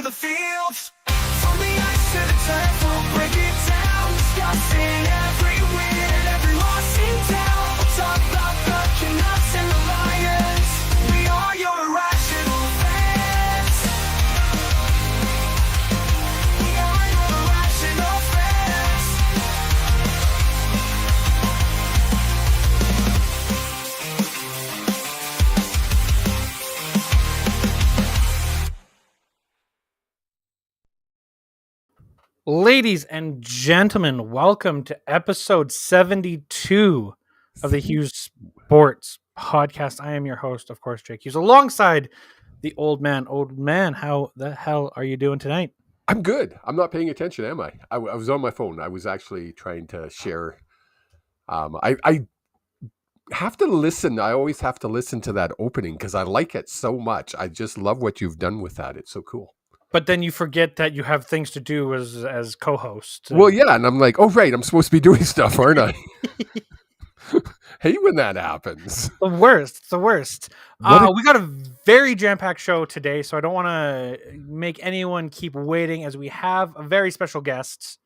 the field. From the ice to the turf, we'll break it down. Discussing every win and every loss in town. We'll talk about the Canucks and the Lions. We are your irrational fans. We are your irrational fans. Ladies and gentlemen, welcome to episode 72 of the Hughes Sports Podcast. I am your host, of course, Jake Hughes, alongside the old man. Old man, how the hell are you doing tonight? I'm good. I'm not paying attention, am I? I was on my phone. I was actually trying to share. I have to listen. I always have to listen to that opening because I like it so much. I just love what you've done with that. It's so cool. But then you forget that you have things to do as co-host. Well, yeah, and I'm like, oh, right, I'm supposed to be doing stuff, aren't I? Hate when that happens. The worst. We got a very jam-packed show today, so I don't want to make anyone keep waiting as we have a very special guest.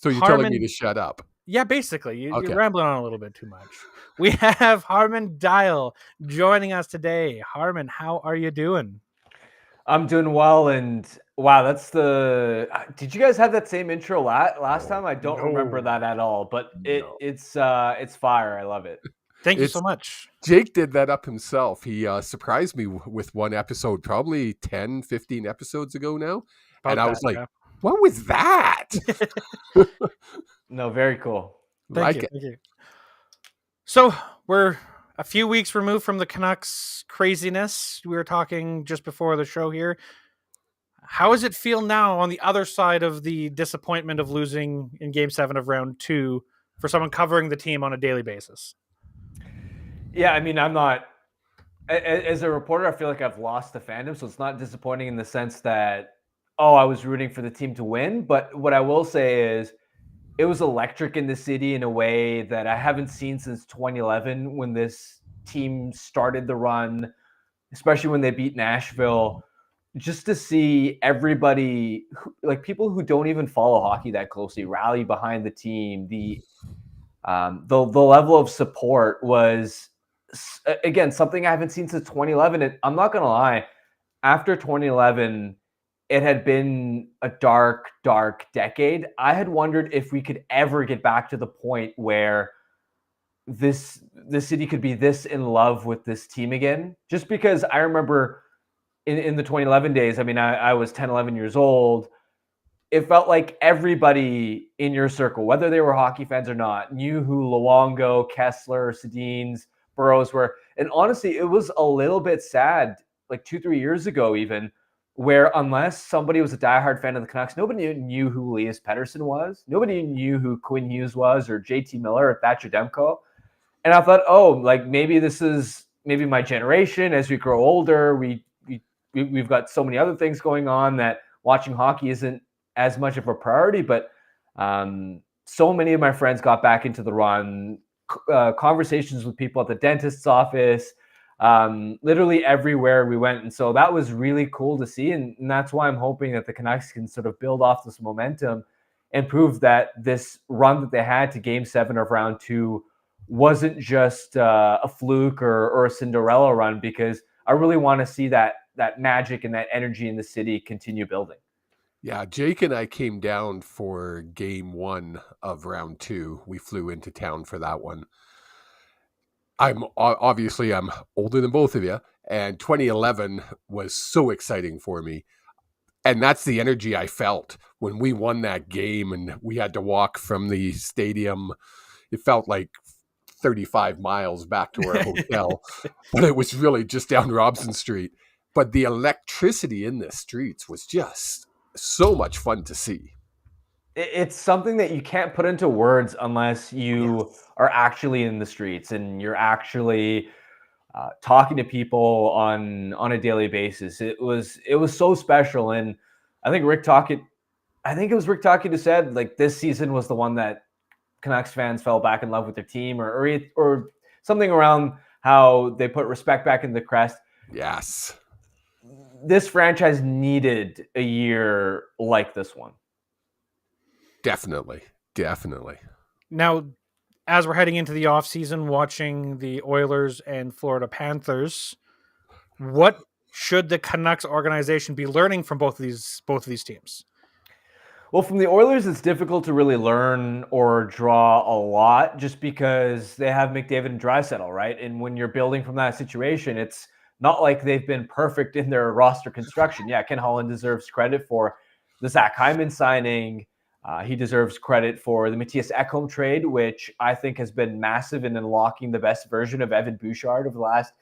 So you're telling me to shut up? Yeah, basically. Okay. You're rambling on a little bit too much. We have Harman Dayal joining us today. Harman, how are you doing? I'm doing well, and wow, that's the. Did you guys have that same intro last time? I don't remember that at all, but it's fire. I love it. Thank you so much. Jake did that up himself. He surprised me with one episode, probably 10, 15 episodes ago now, I was like, "What was that?" No, very cool. Thank you. So we're a few weeks removed from the Canucks craziness. We were talking just before the show here. How does it feel now on the other side of the disappointment of losing in Game 7 of Round 2 for someone covering the team on a daily basis? Yeah, I mean, I'm not... As a reporter, I feel like I've lost the fandom, so it's not disappointing in the sense that, I was rooting for the team to win. But what I will say is it was electric in the city in a way that I haven't seen since 2011 when this team started the run, especially when they beat Nashville. Just to see everybody, like people who don't even follow hockey that closely, rally behind the team. The level of support was, again, something I haven't seen since 2011. And I'm not going to lie, after 2011, it had been a dark, dark decade. I had wondered if we could ever get back to the point where the city could be this in love with this team again. Just because I remember in the 2011 days, I mean, I was 10, 11 years old. It felt like everybody in your circle, whether they were hockey fans or not, knew who Luongo, Kessler, Sedins, Burrows were. And honestly, it was a little bit sad, like 2-3 years ago even, where unless somebody was a diehard fan of the Canucks, nobody knew who Elias Pettersson was. Nobody knew who Quinn Hughes was or JT Miller or Thatcher Demko. And I thought, maybe this is maybe my generation. As we grow older, we've got so many other things going on that watching hockey isn't as much of a priority. But so many of my friends got back into the run, conversations with people at the dentist's office, literally everywhere we went. And so that was really cool to see. And that's why I'm hoping that the Canucks can sort of build off this momentum and prove that this run that they had to Game 7 of Round 2 wasn't just a fluke or a Cinderella run, because I really want to see that magic and that energy in the city continue building. Yeah, Jake and I came down for Game 1 of Round 2. We flew into town for that one. I'm older than both of you, and 2011 was so exciting for me. And that's the energy I felt when we won that game and we had to walk from the stadium. It felt like 35 miles back to our hotel, but it was really just down Robson Street. But the electricity in the streets was just so much fun to see. It's something that you can't put into words unless you are actually in the streets and you're actually talking to people on a daily basis. It was so special. And I think it was Rick Tocchet who said, like, this season was the one that Canucks fans fell back in love with their team, or something around how they put respect back in the crest. Yes. this franchise needed a year like this one. Definitely. Now, as we're heading into the offseason, watching the Oilers and Florida Panthers, what should the Canucks organization be learning from both of these teams? Well, from the Oilers, it's difficult to really learn or draw a lot just because they have McDavid and Draisaitl, right? And when you're building from that situation, it's not like they've been perfect in their roster construction. Yeah, Ken Holland deserves credit for the Zach Hyman signing. He deserves credit for the Matthias Ekholm trade, which I think has been massive in unlocking the best version of Evan Bouchard over the last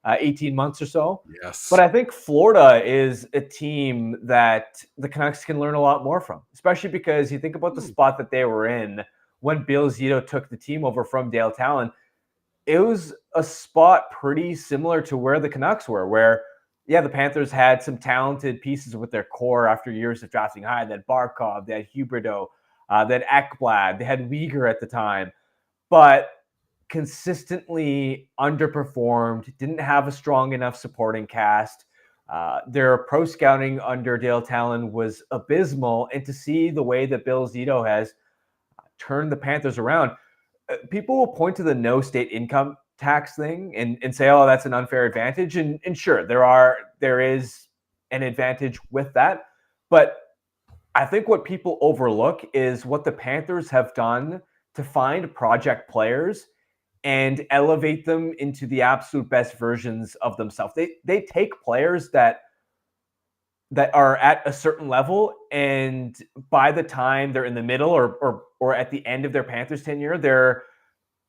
18 months or so. Yes. But I think Florida is a team that the Canucks can learn a lot more from, especially because you think about the spot that they were in when Bill Zito took the team over from Dale Talon. It was a spot pretty similar to where the Canucks were, where, yeah, the Panthers had some talented pieces with their core after years of drafting high. They had Barkov, they had Huberdeau, they had Ekblad, they had Uyghur at the time. But consistently underperformed, didn't have a strong enough supporting cast. Their pro scouting under Dale Talon was abysmal. And to see the way that Bill Zito has turned the Panthers around, people will point to the no state income tax thing and say, oh, that's an unfair advantage. And sure, there is an advantage with that. But I think what people overlook is what the Panthers have done to find project players and elevate them into the absolute best versions of themselves. They take players that are at a certain level, and by the time they're in the middle or at the end of their Panthers tenure, they're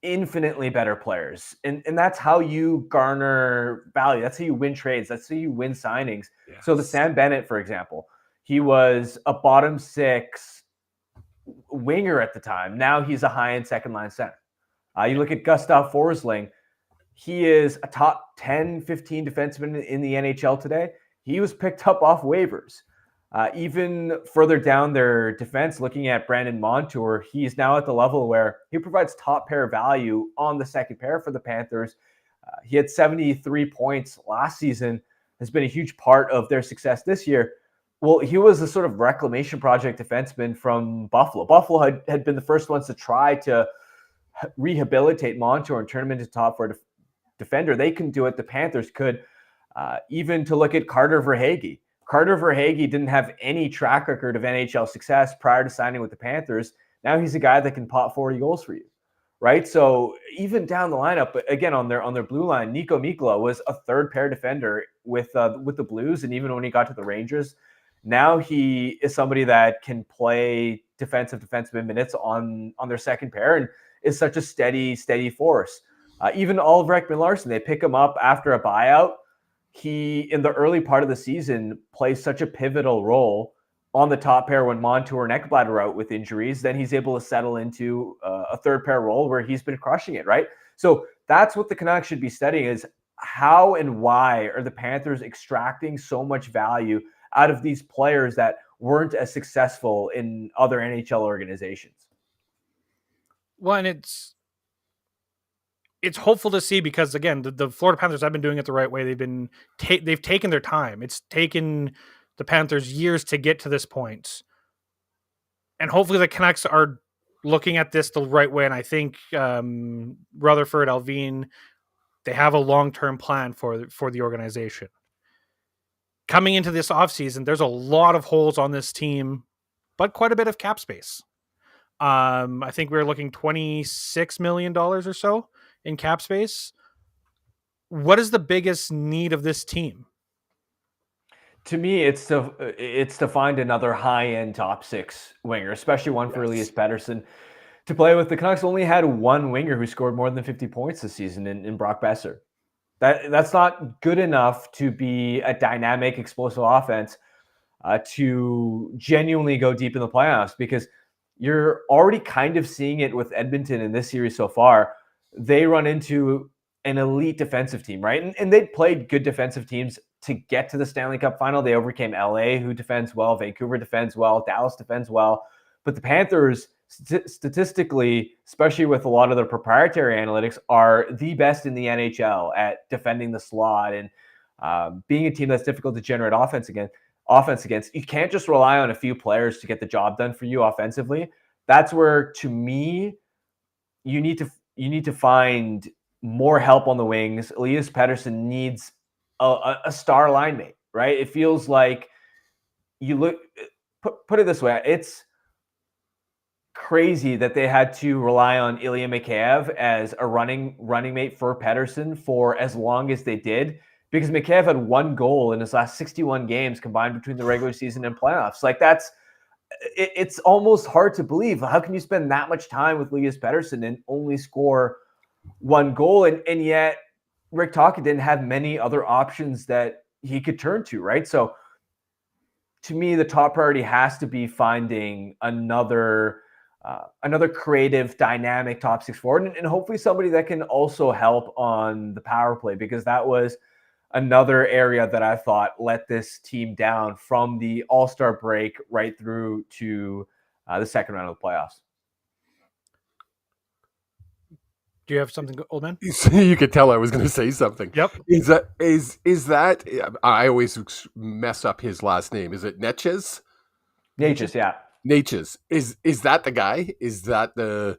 infinitely better players. And that's how you garner value. That's how you win trades. That's how you win signings. Yes. So the Sam Bennett, for example, he was a bottom six winger at the time. Now he's a high-end second-line center. You look at Gustav Forsling. He is a top 10, 15 defenseman in the NHL today. He was picked up off waivers. Even further down their defense, looking at Brandon Montour, he's now at the level where he provides top pair value on the second pair for the Panthers. He had 73 points last season, has been a huge part of their success this year. Well, he was a sort of reclamation project defenseman from Buffalo. Buffalo had been the first ones to try to rehabilitate Montour and turn him into top four defender. They couldn't do it. The Panthers could. Even to look at Carter Verhaeghe. Carter Verhaeghe didn't have any track record of NHL success prior to signing with the Panthers. Now he's a guy that can pot 40 goals for you, right? So even down the lineup, but again on their blue line, Nico Mikkola was a third pair defender with the Blues, and even when he got to the Rangers, now he is somebody that can play defenseman minutes on their second pair and is such a steady force. Even Oliver Ekman-Larsson, they pick him up after a buyout. He, in the early part of the season, plays such a pivotal role on the top pair when Montour and Ekblad are out with injuries. Then he's able to settle into a third pair role where he's been crushing it, right? So that's what the Canucks should be studying, is how and why are the Panthers extracting so much value out of these players that weren't as successful in other NHL organizations. Well, and it's hopeful to see because, again, the Florida Panthers have been doing it the right way. They've taken their time. It's taken the Panthers years to get to this point. And hopefully the Canucks are looking at this the right way. And I think Rutherford, Alvin, they have a long-term plan for the organization. Coming into this offseason, there's a lot of holes on this team, but quite a bit of cap space. I think we're looking $26 million or so in cap space. What is the biggest need of this team? To me, it's to find another high-end top six winger, especially one for Elias Pettersson to play with. The Canucks only had one winger who scored more than 50 points this season in Brock Besser. That's not good enough to be a dynamic, explosive offense to genuinely go deep in the playoffs, because you're already kind of seeing it with Edmonton in this series so far. They run into an elite defensive team, right? And they played good defensive teams to get to the Stanley Cup final. They overcame LA, who defends well, Vancouver defends well, Dallas defends well. But the Panthers, statistically, especially with a lot of their proprietary analytics, are the best in the NHL at defending the slot and being a team that's difficult to generate offense against, you can't just rely on a few players to get the job done for you offensively. That's where, to me, you need to find more help on the wings. Elias Pettersson needs a star line mate, right? It feels like put it this way, it's crazy that they had to rely on Ilya Mikheyev as a running mate for Pettersson for as long as they did, because Mikheyev had 1 goal in his last 61 games combined between the regular season and playoffs. Like, it's almost hard to believe. How can you spend that much time with Elias Pettersson and only score 1 goal? And yet Rick Tocchet didn't have many other options that he could turn to, right? So to me, the top priority has to be finding another creative, dynamic top 6 forward, and hopefully somebody that can also help on the power play, because that was another area that I thought let this team down from the All-Star break right through to the second round of the playoffs. Do you have something, old man? You could tell I was going to say something. Yep. Is that? I always mess up his last name. Is it Netches? Natchez, yeah. Natchez. Is that the guy? Is that the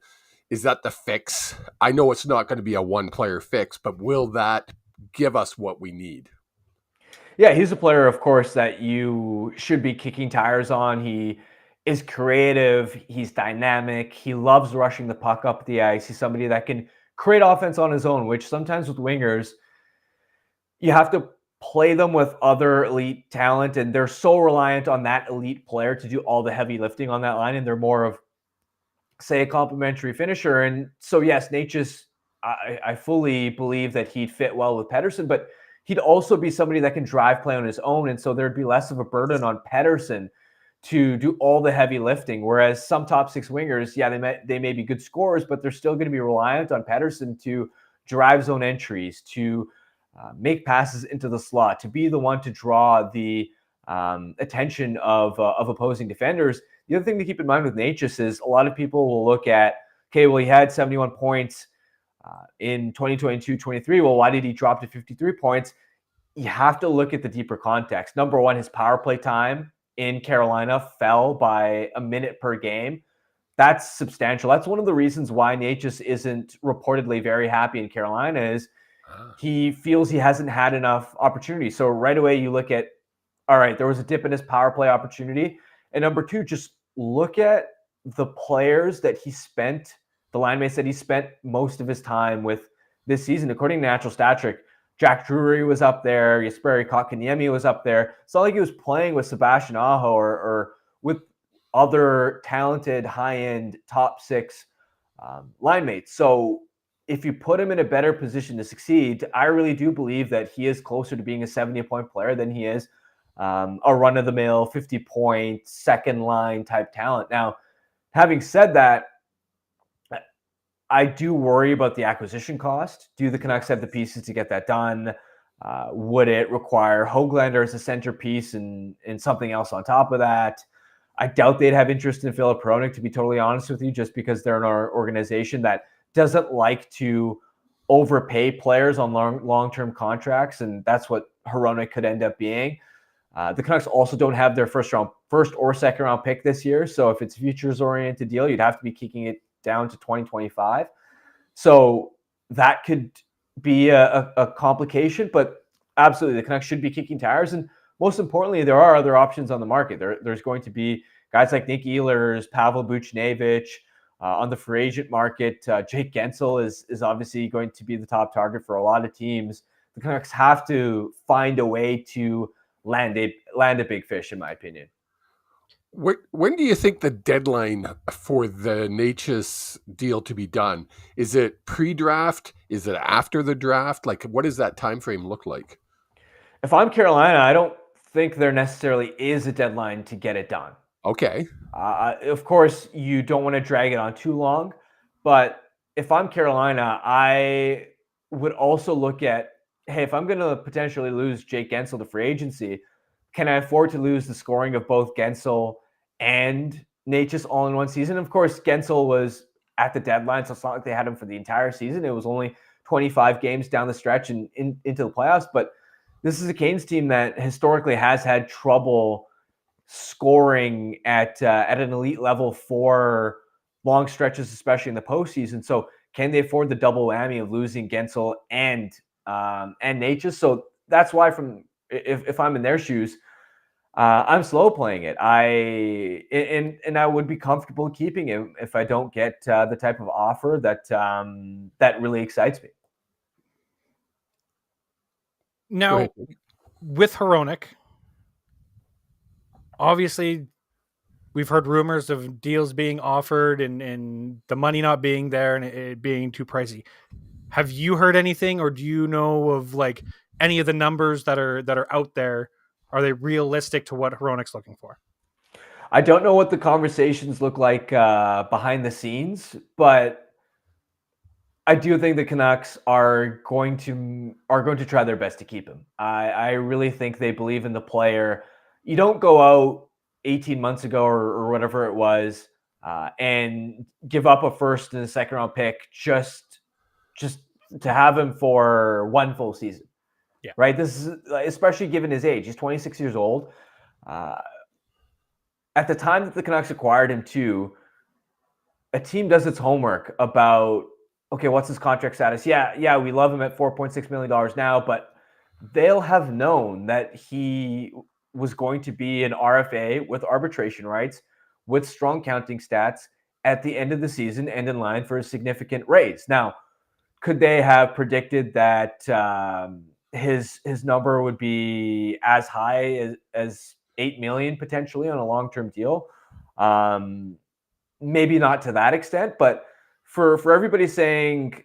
fix? I know it's not going to be a 1-player fix, but will that give us what we need? Yeah, he's a player, of course, that you should be kicking tires on. He is creative. He's dynamic. He loves rushing the puck up the ice. He's somebody that can create offense on his own, which sometimes with wingers, you have to play them with other elite talent, and they're so reliant on that elite player to do all the heavy lifting on that line, and they're more of, say, a complimentary finisher. And so, yes, Natchez, I fully believe that he'd fit well with Pettersson, but he'd also be somebody that can drive play on his own, and so there'd be less of a burden on Pettersson to do all the heavy lifting. Whereas some top 6 wingers, yeah, they may be good scorers, but they're still going to be reliant on Pettersson to drive zone entries, to make passes into the slot, to be the one to draw the attention of opposing defenders. The other thing to keep in mind with Natchez is a lot of people will look at, okay, well, he had 71 points in 2022-23. Well, why did he drop to 53 points? You have to look at the deeper context. Number one, his power play time in Carolina fell by a minute per game. That's substantial. That's one of the reasons why Natchez isn't reportedly very happy in Carolina, is he feels he hasn't had enough opportunity. So right away you look at, all right, there was a dip in his power play opportunity. And number two, just look at the players that he spent, the line mates that he spent most of his time with this season. According to Natural Stat Trick, Jack Drury was up there, Jesperi Kotkaniemi was up there. It's not like he was playing with Sebastian Aho or with other talented high-end top 6 line mates. So if you put him in a better position to succeed, I really do believe that he is closer to being a 70-point player than he is a run-of-the-mill 50-point second line type talent. Now, having said that, I do worry about the acquisition cost. Do the Canucks have the pieces to get that done? Would it require Höglander as a centerpiece and something else on top of that? I doubt they'd have interest in Filip Hronek, to be totally honest with you, just because they're an organization that doesn't like to overpay players on long-term contracts, and that's what Hronek could end up being. The Canucks also don't have their first or second round pick this year, so if it's a futures-oriented deal, you'd have to be kicking it down to 2025. So that could be a complication, but absolutely the Canucks should be kicking tires. And most importantly, there are other options on the market. There's going to be guys like Nick Ehlers, Pavel Buchnevich on the free agent market. Jake Gensel is obviously going to be the top target for a lot of teams. The Canucks have to find a way to land a big fish, in my opinion. When do you think the deadline for the Natchez deal to be done? Is it pre-draft? Is it after the draft? Like, what does that time frame look like? If I'm Carolina, I don't think there necessarily is a deadline to get it done. Okay. Of course, you don't want to drag it on too long, but if I'm Carolina, I would also look at, hey, if I'm going to potentially lose Jake Gensel to free agency, can I afford to lose the scoring of both Gensel and Natchez all in one season? Of course, Gensel was at the deadline, so it's not like they had him for the entire season. It was only 25 games down the stretch and into the playoffs. But this is a Canes team that historically has had trouble scoring at an elite level for long stretches, especially in the postseason. So can they afford the double whammy of losing Gensel and Natchez? So that's why, if I'm in their shoes, I'm slow playing it. And I would be comfortable keeping him if I don't get the type of offer that really excites me. Now, with Hronek, obviously, we've heard rumors of deals being offered and the money not being there and it being too pricey. Have you heard anything, or do you know of like any of the numbers that are out there? Are they realistic to what Hronek's looking for? I don't know what the conversations look like behind the scenes, but I do think the Canucks are going to try their best to keep him. I really think they believe in the player. You don't go out 18 months ago or whatever it was and give up a first and a second round pick just to have him for one full season. Yeah. Right. This is especially given his age. He's 26 years old. At the time that the Canucks acquired him too, a team does its homework about, okay, what's his contract status? Yeah, we love him at $4.6 million now, but they'll have known that he was going to be an RFA with arbitration rights, with strong counting stats at the end of the season and in line for a significant raise. Now, could they have predicted that his number would be as high as $8 million potentially on a long-term deal? Maybe not to that extent, but for everybody saying,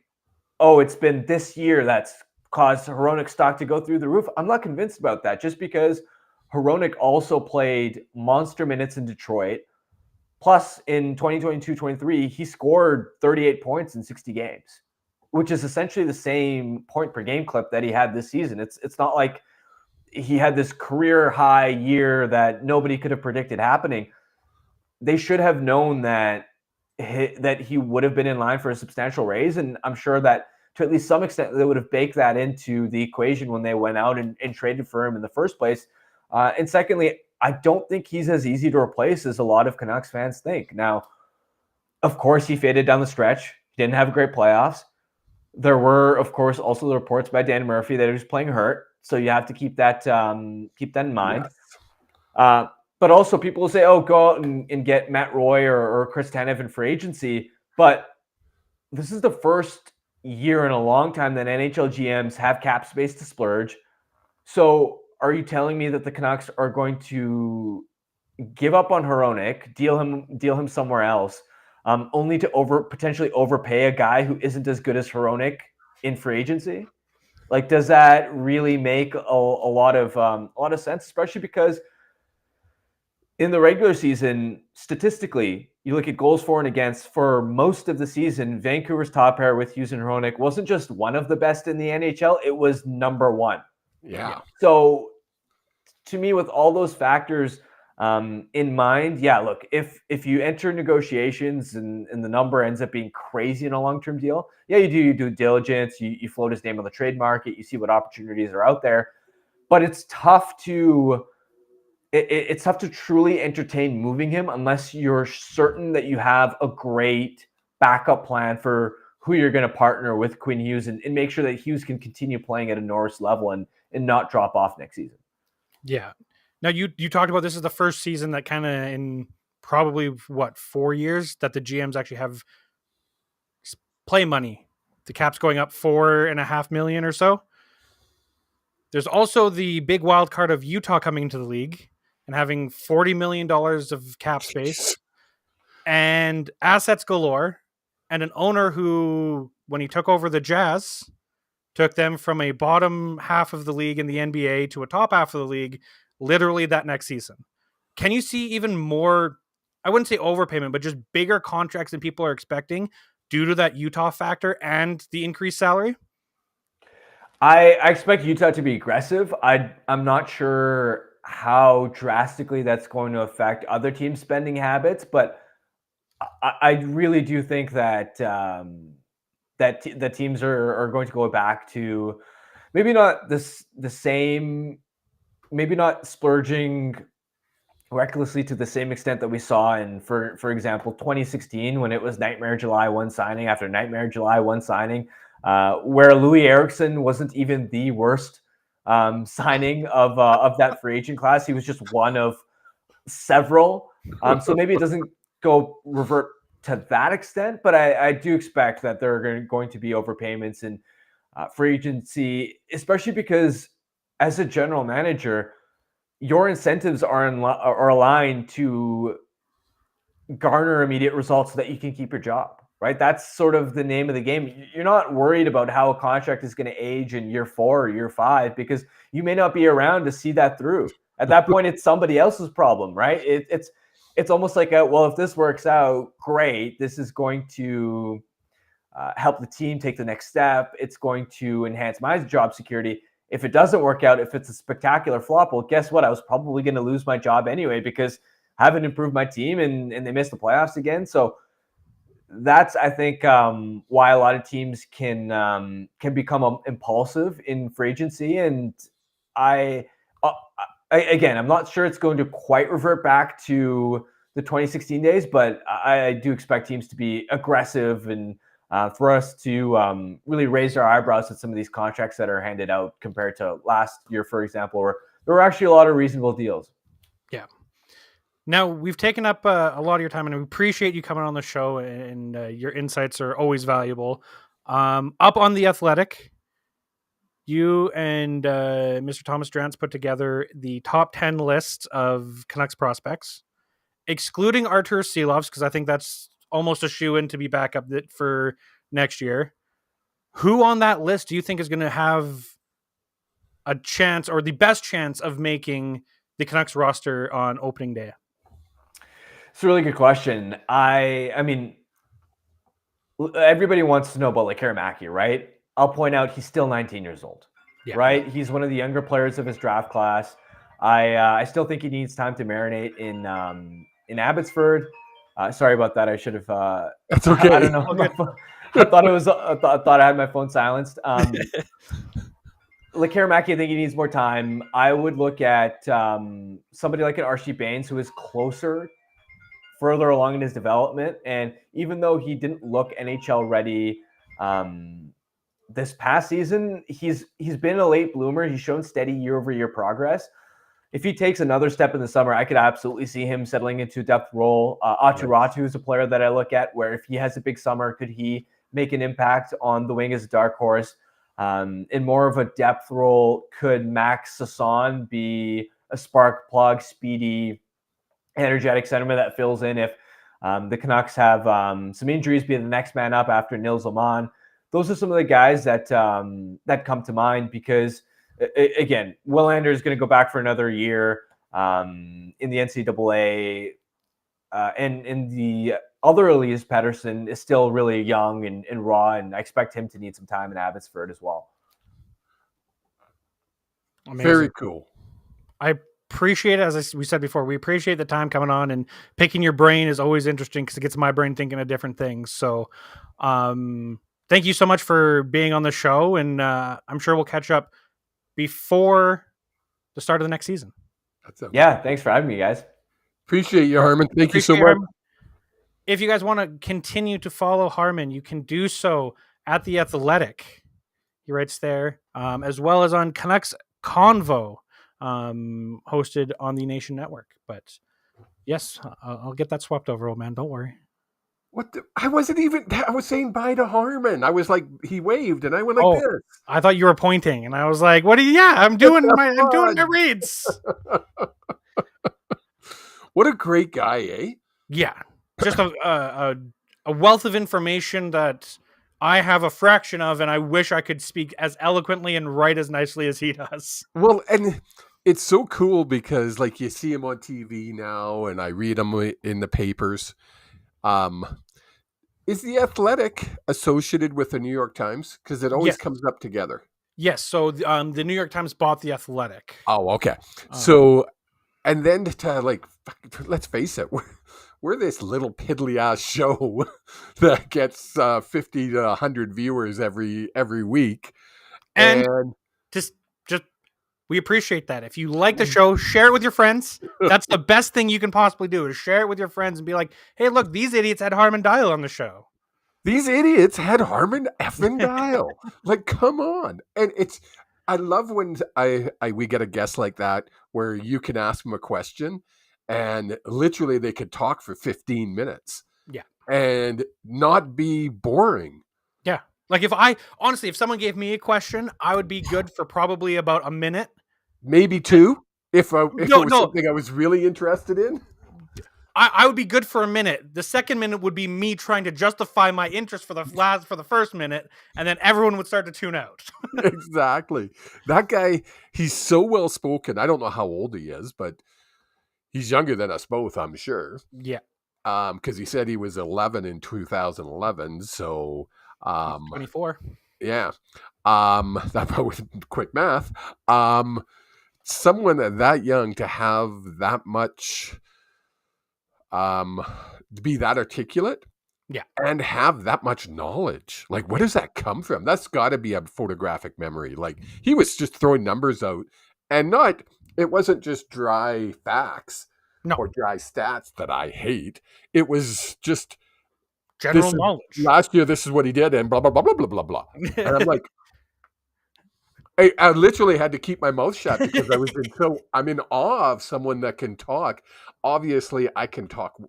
oh, it's been this year that's caused Hronek stock to go through the roof, I'm not convinced about that, just because Hronek also played monster minutes in Detroit. Plus, in 2022-23, he scored 38 points in 60 games, which is essentially the same point per game clip that he had this season. It's not like he had this career high year that nobody could have predicted happening. They should have known that he would have been in line for a substantial raise. And I'm sure that to at least some extent, they would have baked that into the equation when they went out and traded for him in the first place. And secondly, I don't think he's as easy to replace as a lot of Canucks fans think. Now, of course, he faded down the stretch. He didn't have great playoffs. There were, of course, also the reports by Dan Murphy that he was playing hurt. So you have to keep that in mind. Yes. But also people will say, oh, go out and get Matt Roy or Chris Tanev in free agency. But this is the first year in a long time that NHL GMs have cap space to splurge. So are you telling me that the Canucks are going to give up on Hronek, deal him somewhere else, only to potentially overpay a guy who isn't as good as Hronek in free agency? Like, does that really make a lot of sense, especially because in the regular season, statistically, you look at goals for and against, for most of the season, Vancouver's top pair with Hughes and Hronek wasn't just one of the best in the NHL, it was number one. Yeah. So to me, with all those factors in mind, yeah, look, if you enter negotiations and the number ends up being crazy in a long-term deal, yeah, you do your due diligence, you float his name on the trade market, you see what opportunities are out there. But it's tough to truly entertain moving him unless you're certain that you have a great backup plan for who you're going to partner with Quinn Hughes and make sure that Hughes can continue playing at a Norris level and not drop off next season. Yeah. Now you talked about this is the first season that kind of in probably 4 years that the GMs actually have play money. The cap's going up $4.5 million or so. There's also the big wild card of Utah coming into the league and having $40 million of cap space and assets galore, and an owner who, when he took over the Jazz, took them from a bottom half of the league in the NBA to a top half of the league literally that next season. Can you see even more, I wouldn't say overpayment, but just bigger contracts than people are expecting due to that Utah factor and the increased salary? I expect Utah to be aggressive. I'm not sure how drastically that's going to affect other teams' spending habits, but I really do think that the teams are going to go back to maybe not the same, maybe not splurging recklessly to the same extent that we saw in, for example, 2016, when it was Nightmare July 1 signing after Nightmare July 1 signing, where Louis Eriksson wasn't even the worst signing of that free agent class. He was just one of several. So maybe it doesn't revert to that extent, but I do expect that there are going to be overpayments in free agency, especially because as a general manager, your incentives are aligned to garner immediate results so that you can keep your job, right? That's sort of the name of the game. You're not worried about how a contract is going to age in year 4 or year 5, because you may not be around to see that through. At that point, it's somebody else's problem, right? It's almost like, well, if this works out, great. This is going to help the team take the next step. It's going to enhance my job security. If it doesn't work out, if it's a spectacular flop, well, guess what? I was probably going to lose my job anyway because I haven't improved my team and they missed the playoffs again. So that's, I think, why a lot of teams can become impulsive in free agency. And again, I'm not sure it's going to quite revert back to the 2016 days, but I do expect teams to be aggressive and for us to really raise our eyebrows at some of these contracts that are handed out compared to last year, for example, where there were actually a lot of reasonable deals. Yeah. Now, we've taken up a lot of your time, and we appreciate you coming on the show, and your insights are always valuable. Up on The Athletic, you and Mr. Thomas Drance put together the top 10 list of Canucks prospects, excluding Artur Silovs, because I think that's almost a shoe-in to be back up for next year. Who on that list do you think is going to have a chance, or the best chance, of making the Canucks roster on opening day? It's a really good question. I mean, everybody wants to know about Lekkerimaki, right? I'll point out he's still 19 years old, right? He's one of the younger players of his draft class. I still think he needs time to marinate in Abbotsford. Sorry about that. I should have. That's okay. I don't know. I thought it was. I thought I had my phone silenced. Lekkerimaki, I think he needs more time. I would look at somebody like an Archie Bains, who is further along in his development. And even though he didn't look NHL ready this past season, he's been a late bloomer. He's shown steady year-over-year progress. If he takes another step in the summer, I could absolutely see him settling into a depth role. Aturatu is a player that I look at, where if he has a big summer, could he make an impact on the wing as a dark horse? In more of a depth role, could Max Sasson be a spark plug, speedy, energetic centerman that fills in if the Canucks have some injuries, be the next man up after Nils Lamon? Those are some of the guys that come to mind, because again, Willander is going to go back for another year in the NCAA, and in the other Elias Pettersson is still really young and raw, and I expect him to need some time in Abbotsford as well. Amazing. Very cool. I appreciate it. As we said before, we appreciate the time coming on, and picking your brain is always interesting because it gets my brain thinking of different things. So thank you so much for being on the show, and I'm sure we'll catch up before the start of the next season. Yeah, thanks for having me, guys. Appreciate you, Harman. Thank you so much. Harman. If you guys want to continue to follow Harman, you can do so at The Athletic. He writes there, as well as on Canucks Convo, hosted on the Nation Network. But yes, I'll get that swapped over, old man. Don't worry. I was saying bye to Harman. I was like, he waved and I went like this. I thought you were pointing, and I was like, what are you? Yeah, I'm doing my reads. What a great guy, eh? Yeah. Just a wealth of information that I have a fraction of, and I wish I could speak as eloquently and write as nicely as he does. Well, and it's so cool because, like, you see him on TV now, and I read him in the papers. Is The Athletic associated with the New York Times? Because it always comes up together. Yes. So the New York Times bought The Athletic. Oh, okay. So, and then let's face it, we're this little piddly ass show that gets 50 to 100 viewers every week. And just we appreciate that. If you like the show, share it with your friends. That's the best thing you can possibly do, is share it with your friends and be like, hey, look, these idiots had Harman Dayal on the show. These idiots had Harman effing Dayal. Like, come on. And I love when we get a guest like that where you can ask them a question and literally they could talk for 15 minutes. Yeah. And not be boring. Yeah. Like if someone gave me a question, I would be good for probably about a minute. Maybe two, if it was No. something I was really interested in. I would be good for a minute. The second minute would be me trying to justify my interest for the first minute, and then everyone would start to tune out. Exactly. That guy, he's so well spoken. I don't know how old he is, but he's younger than us both, I'm sure. Yeah. Because he said he was 11 in 2011, so 24. Yeah. That was quick math. Someone that young to have that much, to be that articulate, yeah, and have that much knowledge. Like, where does that come from? That's got to be a photographic memory. Like, he was just throwing numbers out, and it wasn't just dry facts or dry stats that I hate. It was just general knowledge. Last year, this is what he did, and blah, blah, blah, blah, blah, blah, blah. And I'm like, I literally had to keep my mouth shut because I'm in awe of someone that can talk. Obviously, I can talk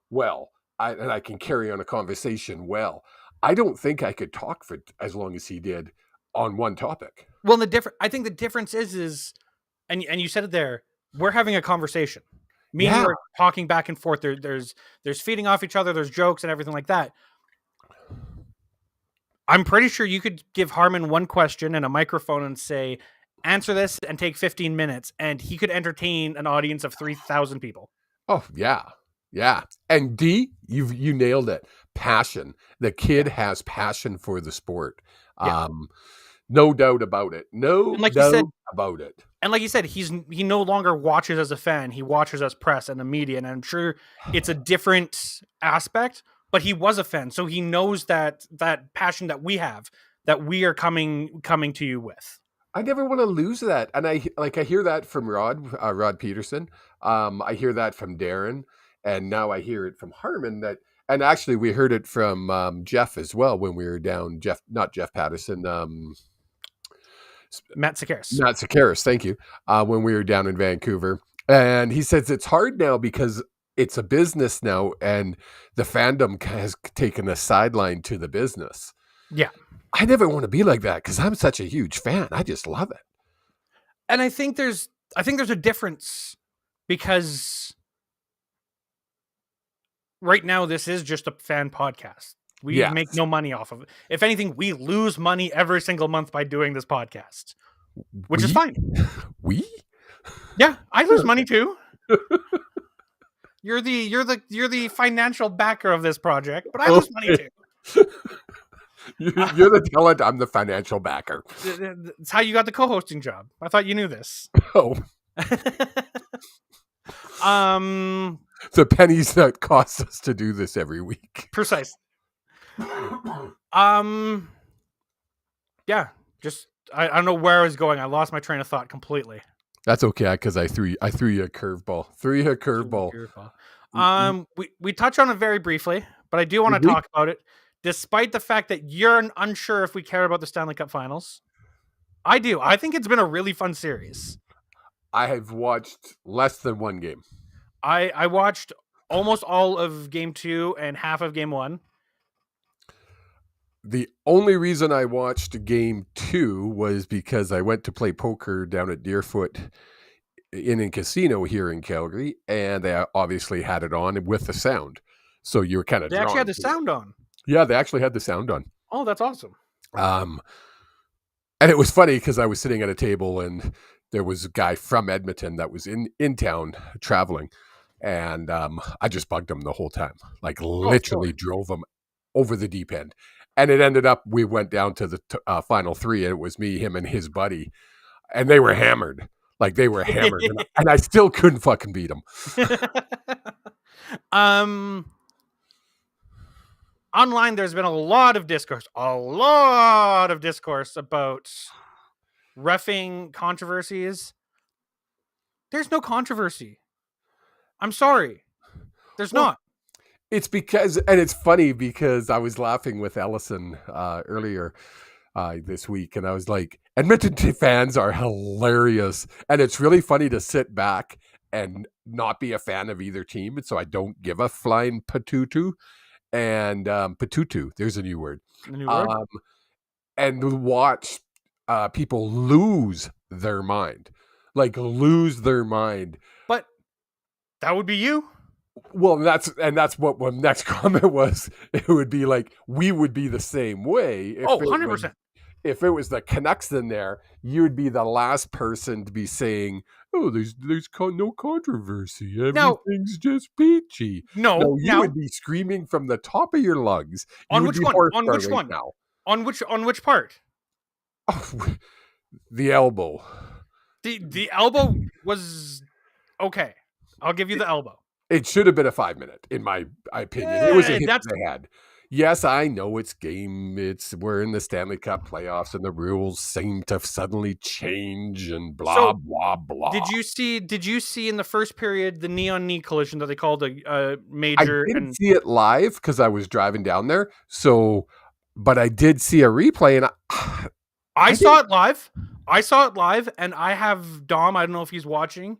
well, and I can carry on a conversation well. I don't think I could talk for as long as he did on one topic. Well, I think the difference is, and you said it there, we're having a conversation. Me and you are talking back and forth. There's feeding off each other. There's jokes and everything like that. I'm pretty sure you could give Harman one question and a microphone and say, answer this and take 15 minutes. And he could entertain an audience of 3,000 people. Oh, yeah. Yeah. And D, you nailed it. Passion. The kid has passion for the sport. Yeah. No doubt about it. About it. And like you said, he no longer watches as a fan. He watches as press and the media. And I'm sure it's a different aspect, but he was a fan. So he knows that passion that we have, that we are coming to you with. I never want to lose that. And I hear that from Rod Peterson. I hear that from Darren. And now I hear it from Harman and actually we heard it from Jeff as well when we were down. Not Jeff Patterson. Matt Sakaris. Matt Sakaris, thank you. When we were down in Vancouver. And he says it's hard now because it's a business now and the fandom has taken a sideline to the business. Yeah. I never want to be like that because I'm such a huge fan. I just love it. And I think there's a difference because right now this is just a fan podcast. We make no money off of it. If anything, we lose money every single month by doing this podcast, which is fine. We? Yeah, I lose money too. You're the financial backer of this project, but I lose money too. You're the talent. I'm the financial backer. It's how you got the co-hosting job. I thought you knew this. Oh. The pennies that cost us to do this every week. Precisely. Yeah, just I don't know where I was going. I lost my train of thought completely. That's okay because I threw you a curveball. We touch on it very briefly, but I do want to talk about it. Despite the fact that you're unsure if we care about the Stanley Cup Finals, I do. I think it's been a really fun series. I have watched less than one game. I watched almost all of Game 2 and half of Game 1. The only reason I watched Game 2 was because I went to play poker down at Deerfoot in a casino here in Calgary, and they obviously had it on with the sound. So you were kind of They actually had the sound on. Yeah, they actually had the sound on. Oh, that's awesome. And it was funny because I was sitting at a table and there was a guy from Edmonton that was in town traveling. And I just bugged him the whole time. Like literally drove him over the deep end. And it ended up, we went down to the final three and it was me, him, and his buddy. And they were hammered. Like they were hammered. and I still couldn't fucking beat them. Online, there's been a lot of discourse about reffing controversies. There's no controversy. I'm sorry. There's not. It's because, and it's funny because I was laughing with Ellison earlier this week, and I was like, Edmonton fans are hilarious, and it's really funny to sit back and not be a fan of either team, and so I don't give a flying patutu. And patutu, there's a new word. And watch people lose their mind, but that would be you. Well, that's what my next comment was. It would be like, we would be the same way. If 100%. If it was the Canucks in there, you would be the last person to be saying, "Oh, there's no controversy. Everything's just peachy." No, you would be screaming from the top of your lungs. On which one? On which one? Now. On which part? Oh, the elbow. The elbow was okay. I'll give you the elbow. It should have been a 5-minute, in my opinion. It was a hit to the head. Yes, I know it's game. We're in the Stanley Cup playoffs, and the rules seem to suddenly change and blah blah blah. Did you see in the first period the knee on knee collision that they called a major? I didn't see it live because I was driving down there. But I did see a replay, and I saw it live. And I have Dom. I don't know if he's watching.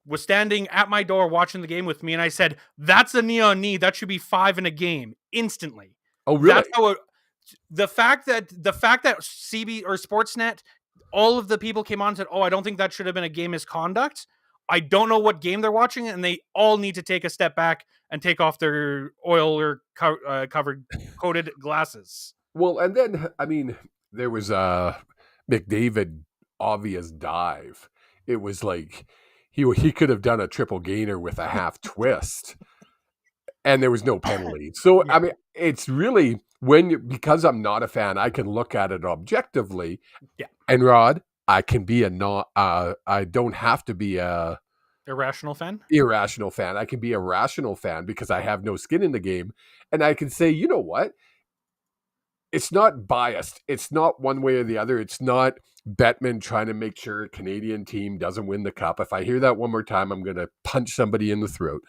Was standing at my door watching the game with me, and I said, "That's a knee on knee. That should be 5 in a game instantly." Oh, really? That's how the fact that CB or Sportsnet, all of the people came on and said, "Oh, I don't think that should have been a game misconduct." I don't know what game they're watching, and they all need to take a step back and take off their oil or coated glasses. Well, and then there was a McDavid obvious dive. It was like he could have done a triple gainer with a half twist, and there was no penalty. So yeah. It's really because I'm not a fan, I can look at it objectively. Yeah. And Rod, I can be I don't have to be a irrational fan. I can be a rational fan because I have no skin in the game, and I can say, you know what? It's not biased. It's not one way or the other. It's not Bettman trying to make sure a Canadian team doesn't win the cup. If I hear that one more time, I'm going to punch somebody in the throat.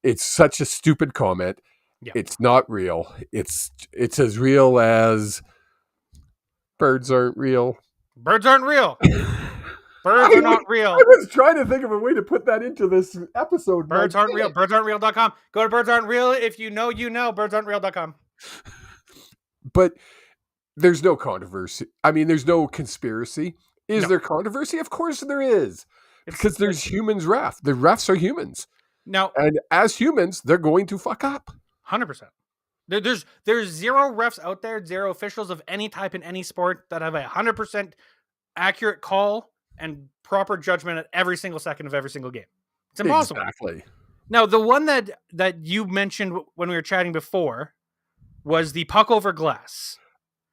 It's such a stupid comment. Yeah. It's not real. It's as real as birds aren't real. Birds aren't real. Birds are not real. I was trying to think of a way to put that into this episode. Birds aren't real. Birdsaren'treal.com. Go to Birds Aren't Real. If you know, birdsaren'treal.com. But there's no controversy. There's no conspiracy. Is there controversy? Of course there is. Because there's humans ref. The refs are humans. Now, and as humans, they're going to fuck up. 100%. There's zero refs out there, zero officials of any type in any sport that have 100% accurate call and proper judgment at every single second of every single game. It's impossible. Exactly. Now, the one that you mentioned when we were chatting before was the puck over glass.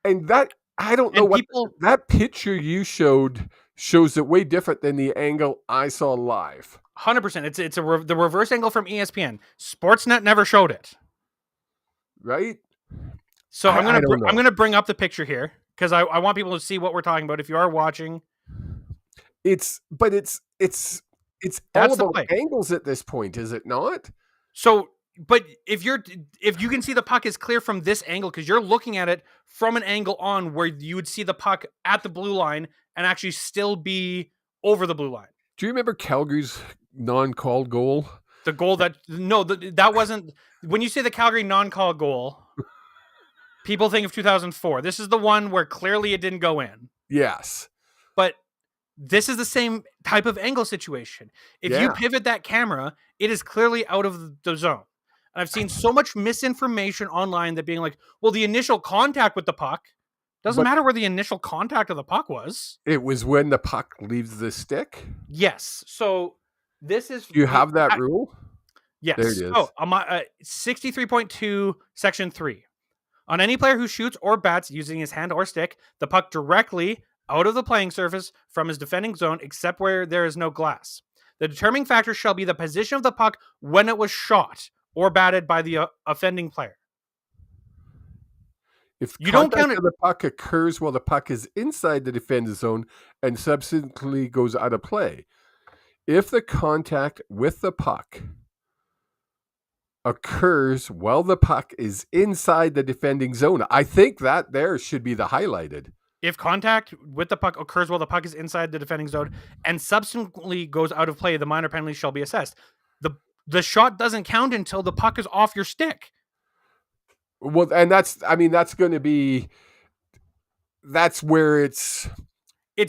And that, I don't know what that picture you showed shows it way different than the angle I saw live. 100%. It's the reverse angle from ESPN. Sportsnet never showed it. Right? So I'm gonna bring up the picture here because I want people to see what we're talking about. If you are watching, it's all about angles at this point, is it not? So, but if you can see the puck is clear from this angle because you're looking at it from an angle on where you would see the puck at the blue line and actually still be over the blue line. Do you remember Calgary's non-called goal? The goal that wasn't when you say the Calgary non-called goal. People think of 2004. This is the one where clearly it didn't go in. Yes, but this is the same type of angle situation. If you pivot that camera, it is clearly out of the zone. And I've seen so much misinformation online that being like, well, the initial contact with the puck doesn't matter where the initial contact of the puck was. It was when the puck leaves the stick. Yes. So this is. Do you have that rule? Yes. There it is. Oh, 63.2 section 3. On any player who shoots or bats using his hand or stick, the puck directly out of the playing surface from his defending zone, except where there is no glass. The determining factor shall be the position of the puck when it was shot or batted by the offending player. If You don't contact count it. of the puck occurs while the puck is inside the defender's zone and subsequently goes out of play. If the contact with the puck occurs while the puck is inside the defending zone, I think that there should be the highlighted. If contact with the puck occurs while the puck is inside the defending zone and subsequently goes out of play, the minor penalty shall be assessed. The shot doesn't count until the puck is off your stick. Well, and that's going to be, that's where it's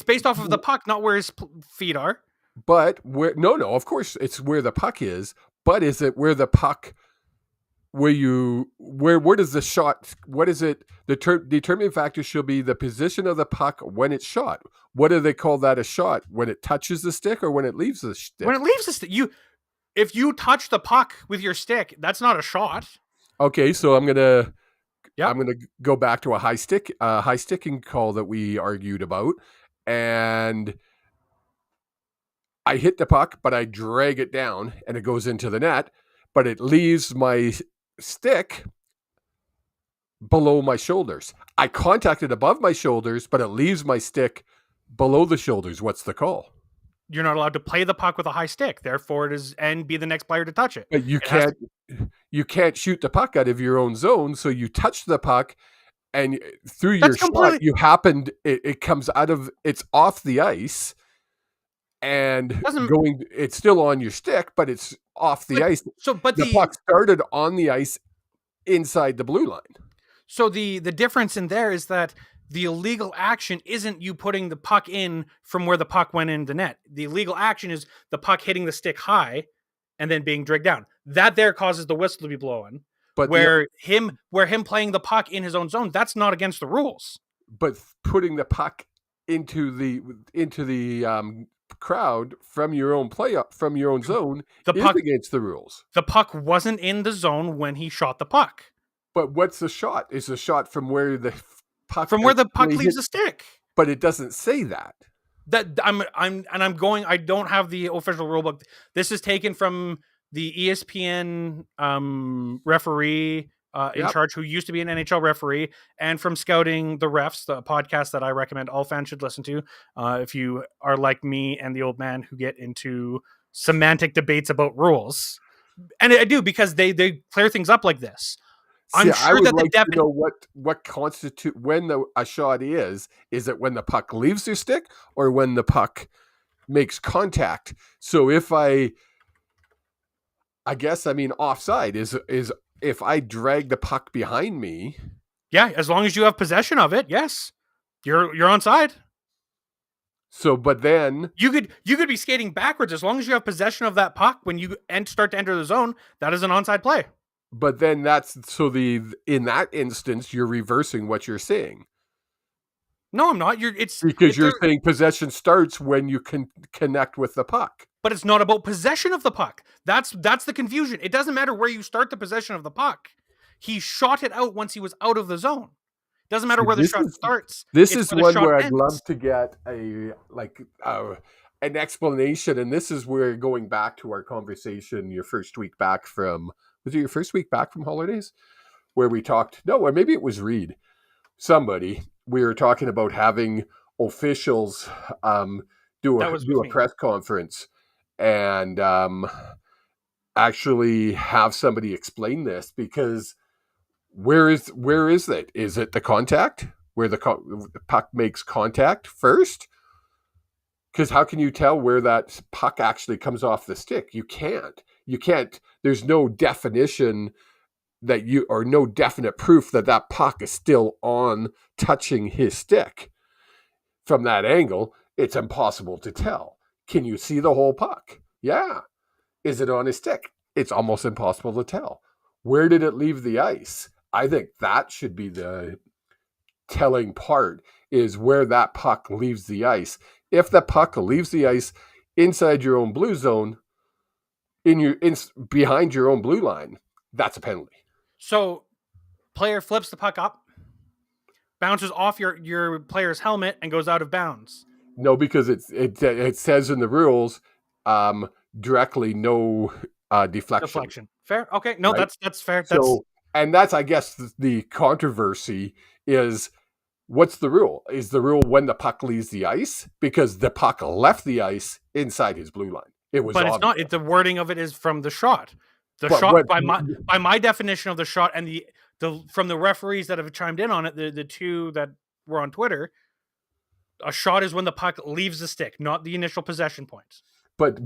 based off of the puck, not where his feet are. But where? No, of course it's where the puck is. But is it where the puck? Where does the shot? What is it? The determining factor should be the position of the puck when it's shot. What do they call that a shot? When it touches the stick or when it leaves the stick? When it leaves the stick, if you touch the puck with your stick, that's not a shot. Okay, so I'm gonna go back to a high sticking call that we argued about, and I hit the puck, but I drag it down, and it goes into the net, but it leaves my stick below my shoulders. I contacted above my shoulders, but it leaves my stick below the shoulders. What's the call? You're not allowed to play the puck with a high stick. Therefore, it is and be the next player to touch it. But you can't shoot the puck out of your own zone. So you touch the puck, and through your shot, it comes out of, it's off the ice, and it's still on your stick, but it's off the ice. But the puck started on the ice inside the blue line. So the difference in there is that the illegal action isn't you putting the puck in from where the puck went in the net. The illegal action is the puck hitting the stick high and then being dragged down. That there causes the whistle to be blown. But him playing the puck in his own zone, that's not against the rules. But putting the puck into the crowd from your own from your own zone is against the rules. The puck wasn't in the zone when he shot the puck. But what's the shot? Is the shot from where the puck leaves the stick? But it doesn't say that. I don't have the official rule book. This is taken from the ESPN referee in charge, who used to be an NHL referee, and from Scouting the Refs, the podcast that I recommend all fans should listen to. If you are like me and the old man who get into semantic debates about rules, and I do because they clear things up like this. I'm sure that the to know what constitute when a shot is it when the puck leaves your stick or when the puck makes contact? So if I guess offside is if I drag the puck behind me. Yeah, as long as you have possession of it, yes, you're onside. So, but then you could be skating backwards as long as you have possession of that puck when you start to enter the zone. That is an onside play. But then in that instance, you're reversing what you're saying. No, I'm not. You're saying possession starts when you can connect with the puck. But it's not about possession of the puck. That's the confusion. It doesn't matter where you start the possession of the puck. He shot it out once he was out of the zone. Doesn't matter where the shot starts. This is one where I'd love to get an explanation, and this is where, going back to our conversation, your first week back from. Was it your first week back from holidays? Where we talked, or maybe it was Reed. Somebody, we were talking about having officials do a press conference and actually have somebody explain this, because where is it? Is it the contact where the puck makes contact first? Because how can you tell where that puck actually comes off the stick? You can't. There's no definition or no definite proof that puck is still on touching his stick. From that angle, it's impossible to tell. Can you see the whole puck? Yeah. Is it on his stick? It's almost impossible to tell. Where did it leave the ice? I think that should be the telling part, is where that puck leaves the ice. If the puck leaves the ice inside your own blue zone, behind your own blue line, that's a penalty. So, player flips the puck up, bounces off your player's helmet, and goes out of bounds. No, because it says in the rules directly no deflection. Fair. Okay. No, right? That's fair. And that's, I guess, the controversy is what's the rule? Is the rule when the puck leaves the ice? Because the puck left the ice inside his blue line. It was But it's obvious. not. The wording of it is from the shot. The But shot what- by my definition of the shot, and the from the referees that have chimed in on it, the two that were on Twitter, a shot is when the puck leaves the stick, not the initial possession point. But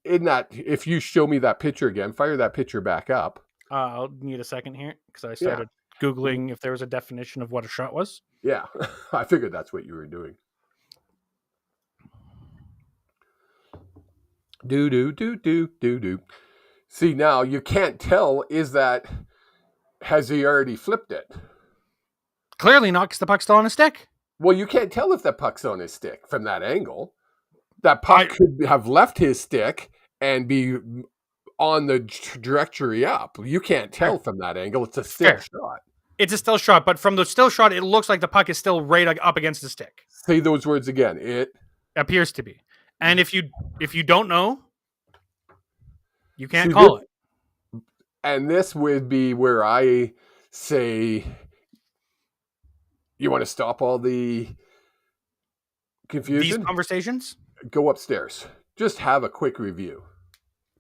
if you show me that picture again, fire that picture back up. I'll need a second here because I started Googling if there was a definition of what a shot was. Yeah, I figured that's what you were doing. Do. See, now you can't tell, has he already flipped it? Clearly not, because the puck's still on a stick. Well, you can't tell if that puck's on his stick from that angle. That puck could have left his stick and be on the trajectory up. You can't tell from that angle. It's a still shot. It's a still shot, but from the still shot, it looks like the puck is still right up against the stick. Say those words again. It appears to be. And if you don't know, you can't call it. And this would be where I say, you want to stop all the confusion? These conversations? Go upstairs. Just have a quick review.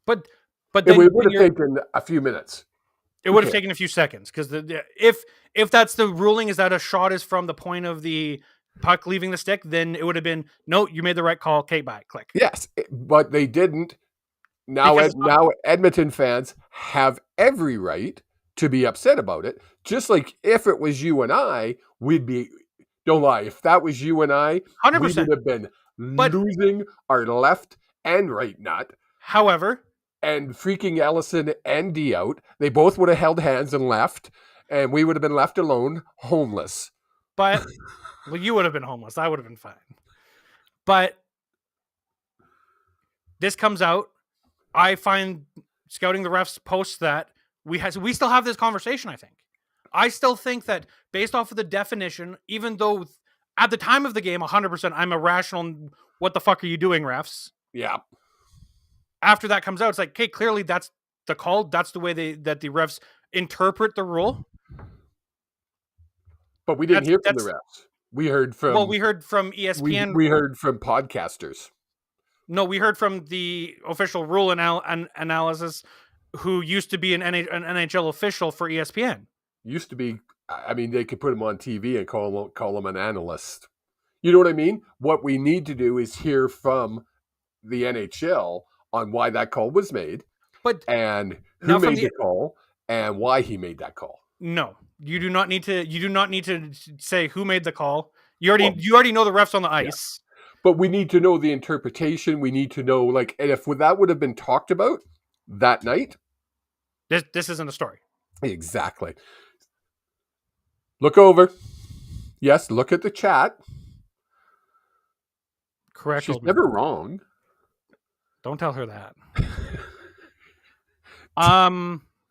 But then it would have taken a few minutes. It would have taken a few seconds because if that's the ruling, is that a shot is from the point of the puck leaving the stick, then it would have been, no, you made the right call. Okay, bye. Click. Yes, but they didn't. Now Edmonton fans have every right to be upset about it. Just like if it was you and I, we'd be, don't lie, if that was you and I, 100%. we would have been losing our left and right nut. However, and freaking Ellison and D out, they both would have held hands and left, and we would have been left alone, homeless. But, well, you would have been homeless. I would have been fine. But this comes out. I find Scouting the Refs posts that we still have this conversation, I think. I still think that based off of the definition, even though at the time of the game, 100%, I'm irrational. What the fuck are you doing, refs? Yeah. After that comes out, it's like, okay, clearly that's the call. That's the way that the refs interpret the rule. But we didn't hear from the refs. We heard from... Well, we heard from ESPN. We heard from podcasters. No, we heard from the official rule analysis who used to be an NHL official for ESPN. Used to be, I mean, they could put him on TV and call him an analyst. You know what I mean? What we need to do is hear from the NHL on why that call was made, and who made the call and why he made that call. No, you do not need to. You do not need to say who made the call. You already know the refs on the ice. Yeah. But we need to know the interpretation. We need to know, and if that would have been talked about that night, this isn't a story. Exactly. Look over. Yes, look at the chat. Correct. She's never wrong. Don't tell her that.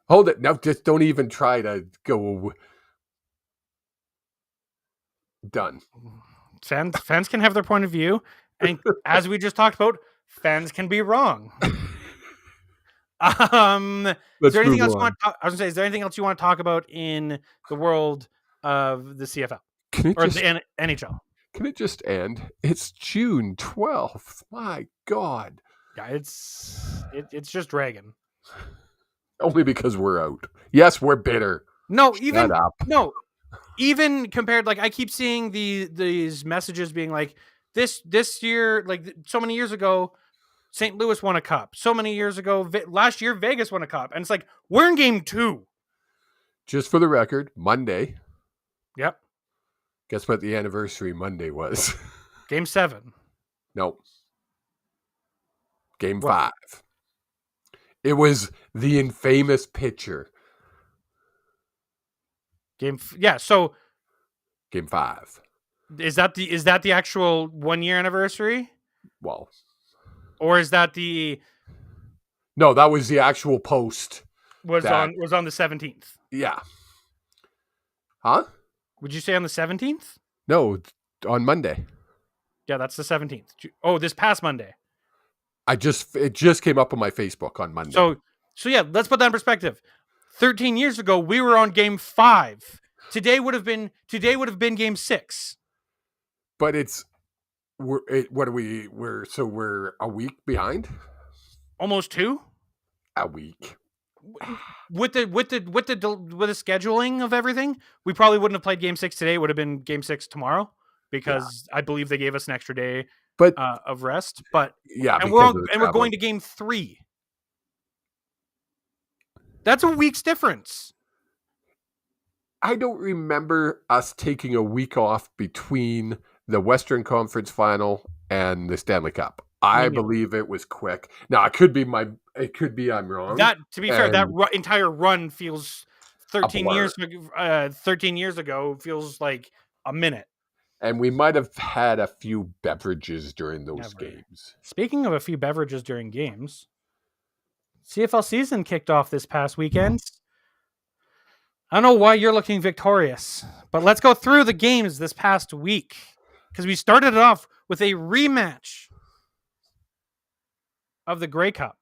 Hold it. No, just don't even try to go. Done. Fans can have their point of view, and as we just talked about, fans can be wrong. Is there anything else you want to I was going to say, is there anything else you want to talk about in the world of the CFL or the NHL? Can it just end? It's June 12th. My God. Yeah, it's just dragging. Only because we're out. Yes, we're bitter. No, even compared, I keep seeing these messages being like, this year, so many years ago, St. Louis won a cup. So many years ago, last year, Vegas won a cup. And it's like, we're in game 2. Just for the record, Monday. Yep. Guess what the anniversary Monday was? Game 7. Nope. Game 5. It was the infamous pitcher. So Game 5. Is that the actual 1 year anniversary? Well, or is that the? No, that was the actual post. Was on the 17th. Yeah. Huh? Would you say on the 17th? No, on Monday. Yeah, that's the 17th. Oh, this past Monday. It just came up on my Facebook on Monday. So yeah, let's put that in perspective. 13 years ago, we were on game 5. Today would have been game 6. But we're a week behind. Almost 2. A week. With the scheduling of everything, we probably wouldn't have played game 6 today. It would have been game 6 tomorrow because I believe they gave us an extra day But of rest. But yeah, and because we're going to game 3. That's a week's difference. I don't remember us taking a week off between the Western Conference Final and the Stanley Cup. I believe it was quick. Now it could be I'm wrong. That, to be fair, that entire run feels 13 years. 13 years ago feels like a minute. And we might have had a few beverages during those games. Speaking of a few beverages during games, CFL season kicked off this past weekend. I don't know why you're looking victorious, but let's go through the games this past week because we started it off with a rematch of the Grey Cup.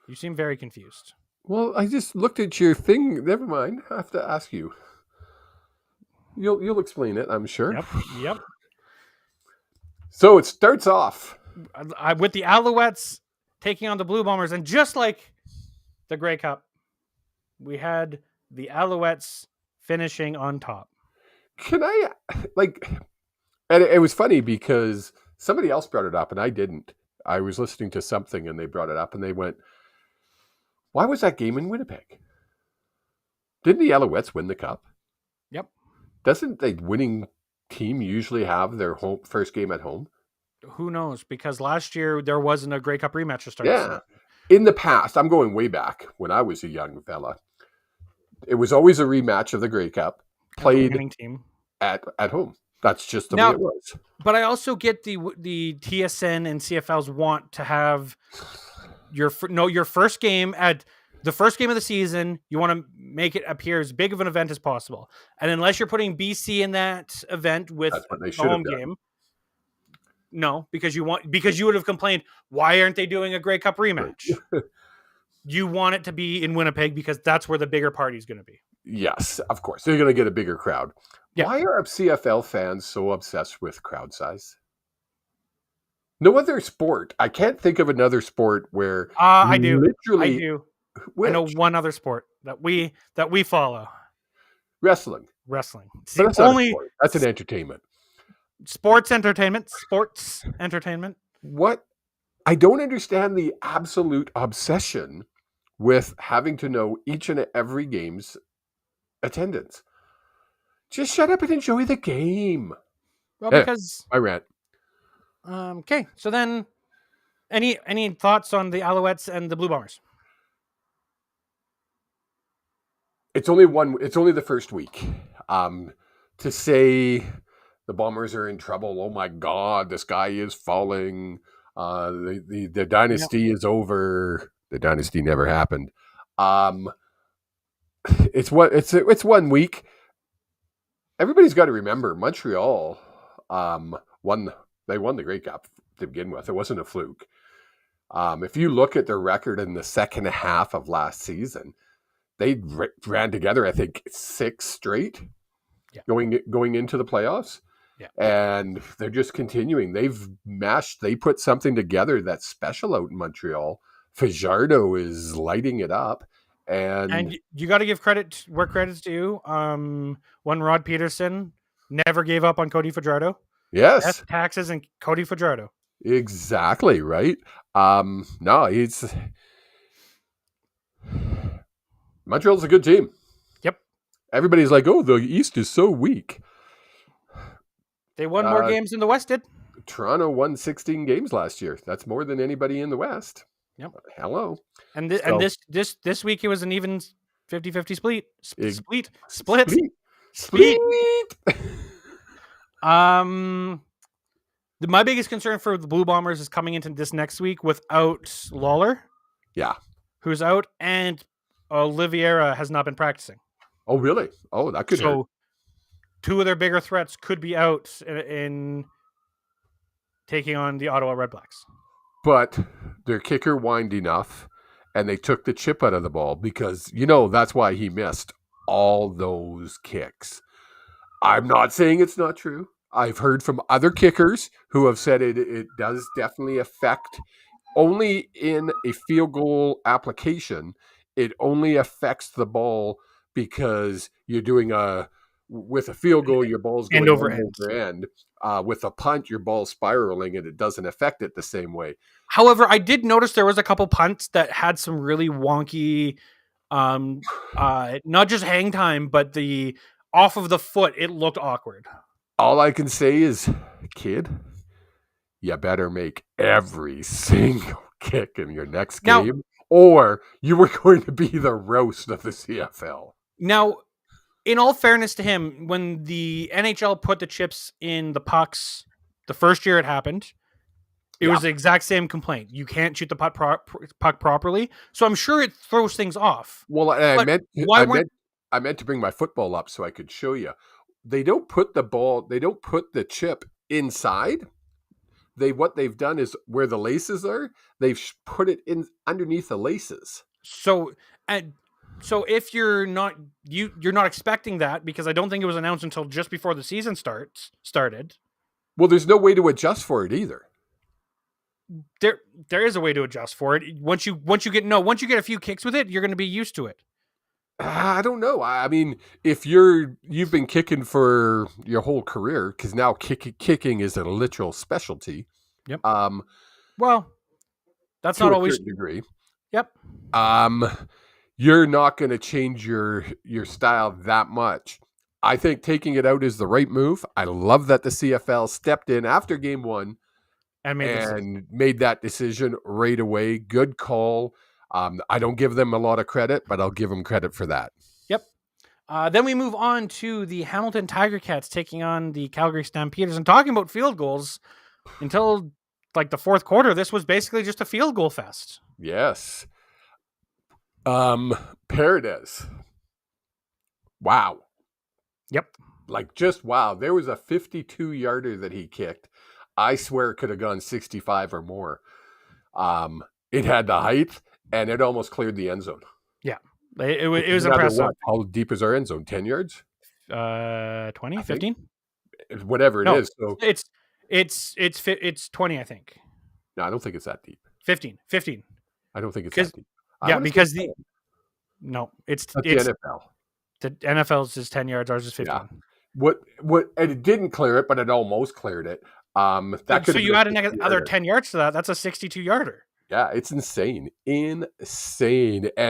You seem very confused. Well, I just looked at your thing. Never mind. I have to ask you. You'll explain it, I'm sure. Yep. So it starts off with the Alouettes taking on the Blue Bombers, and just like the Grey Cup, we had the Alouettes finishing on top. Can I, and it was funny because somebody else brought it up and I didn't. I was listening to something and they brought it up and they went, why was that game in Winnipeg? Didn't the Alouettes win the Cup? Yep. Doesn't the winning team usually have their first game at home? Who knows? Because last year there wasn't a Grey Cup rematch to start. Yeah. In the past, I'm going way back when I was a young fella. It was always a rematch of the Grey Cup played team at home. That's just the way it was. But I also get the TSN and CFLs want to have your first game at the first game of the season. You want to make it appear as big of an event as possible. And unless you're putting BC in that event with the home game, no, because you would have complained, why aren't they doing a Grey Cup rematch? You want it to be in Winnipeg because that's where the bigger party is going to be. Yes, of course. They're going to get a bigger crowd. Yeah. Why are CFL fans so obsessed with crowd size? No other sport. I can't think of another sport where I do. Which? I know one other sport that we follow. Wrestling. It's But that's not a sport. That's an entertainment. Sports entertainment. What? I don't understand the absolute obsession with having to know each and every game's attendance. Just shut up and enjoy the game. Well, because I rant. Okay, so then, any thoughts on the Alouettes and the Blue Bombers? It's only the first week. To say the Bombers are in trouble. Oh my God, the sky is falling. The dynasty is over. The dynasty never happened. It's 1 week. Everybody's got to remember Montreal won the Grey Cup to begin with. It wasn't a fluke. If you look at their record in the second half of last season, they ran together, I think, 6 straight going into the playoffs. Yeah. And they're just continuing. They put something together that's special out in Montreal. Fajardo is lighting it up. And you got to give credit where credit's due. One Rod Peterson never gave up on Cody Fajardo. Yes. Death, taxes, and Cody Fajardo. Exactly, right? Montreal's a good team. Yep. Everybody's like, oh, the East is so weak. They won more games than the West did. Toronto won 16 games last year. That's more than anybody in the West. Yep. Hello. And this week it was an even 50-50 split. My biggest concern for the Blue Bombers is coming into this next week without Lawler. Yeah. Who's out, and Oliveira has not been practicing. Oh, really? Oh, that could hurt. 2 of their bigger threats could be out in taking on the Ottawa Redblacks. But their kicker whined enough, and they took the chip out of the ball because, that's why he missed all those kicks. I'm not saying it's not true. I've heard from other kickers who have said it does definitely affect, only in a field goal application, it only affects the ball because you're doing with a field goal, your ball's going End over end over end. With a punt, your ball's spiraling and it doesn't affect it the same way. However, I did notice there was a couple punts that had some really wonky, not just hang time, but the off of the foot, it looked awkward. All I can say is, kid, you better make every single kick in your next game, or you were going to be the roast of the CFL. Now, in all fairness to him, when the NHL put the chips in the pucks the first year it happened, it was the exact same complaint. You can't shoot the puck properly. So I'm sure it throws things off. Well, I meant to bring my football up so I could show you. They don't put the chip inside. What they've done is where the laces are, they've put it in underneath the laces. So if you're not expecting that, because I don't think it was announced until just before the season started. Well, there's no way to adjust for it either. There is a way to adjust for it. Once you get a few kicks with it, you're going to be used to it. I don't know. I mean, if you've been kicking for your whole career, because now kicking is a literal specialty. Yep. Well, that's to not a always certain degree. Yep. You're not going to change your style that much. I think taking it out is the right move. I love that the CFL stepped in after game one and made that decision right away. Good call. I don't give them a lot of credit, but I'll give them credit for that. Yep. Then we move on to the Hamilton Tiger Cats taking on the Calgary Stampeders, and talking about field goals until like the fourth quarter. This was basically just a field goal fest. Yes. Paredes. Wow. Yep. Like just wow. There was a 52-yarder that he kicked. I swear it could have gone 65 or more. It had the height, and it almost cleared the end zone. Yeah. It was impressive. How deep is our end zone? 10 yards? 20, 15? Whatever it is. So it's 20, I think. No, I don't think it's that deep. 15. I don't think it's that deep. It's the NFL. The NFL's is 10 yards, ours is 15. Yeah. What and it didn't clear it, but it almost cleared it. So you add another 10 yards to that. That's a 62-yarder. Yeah, it's insane. And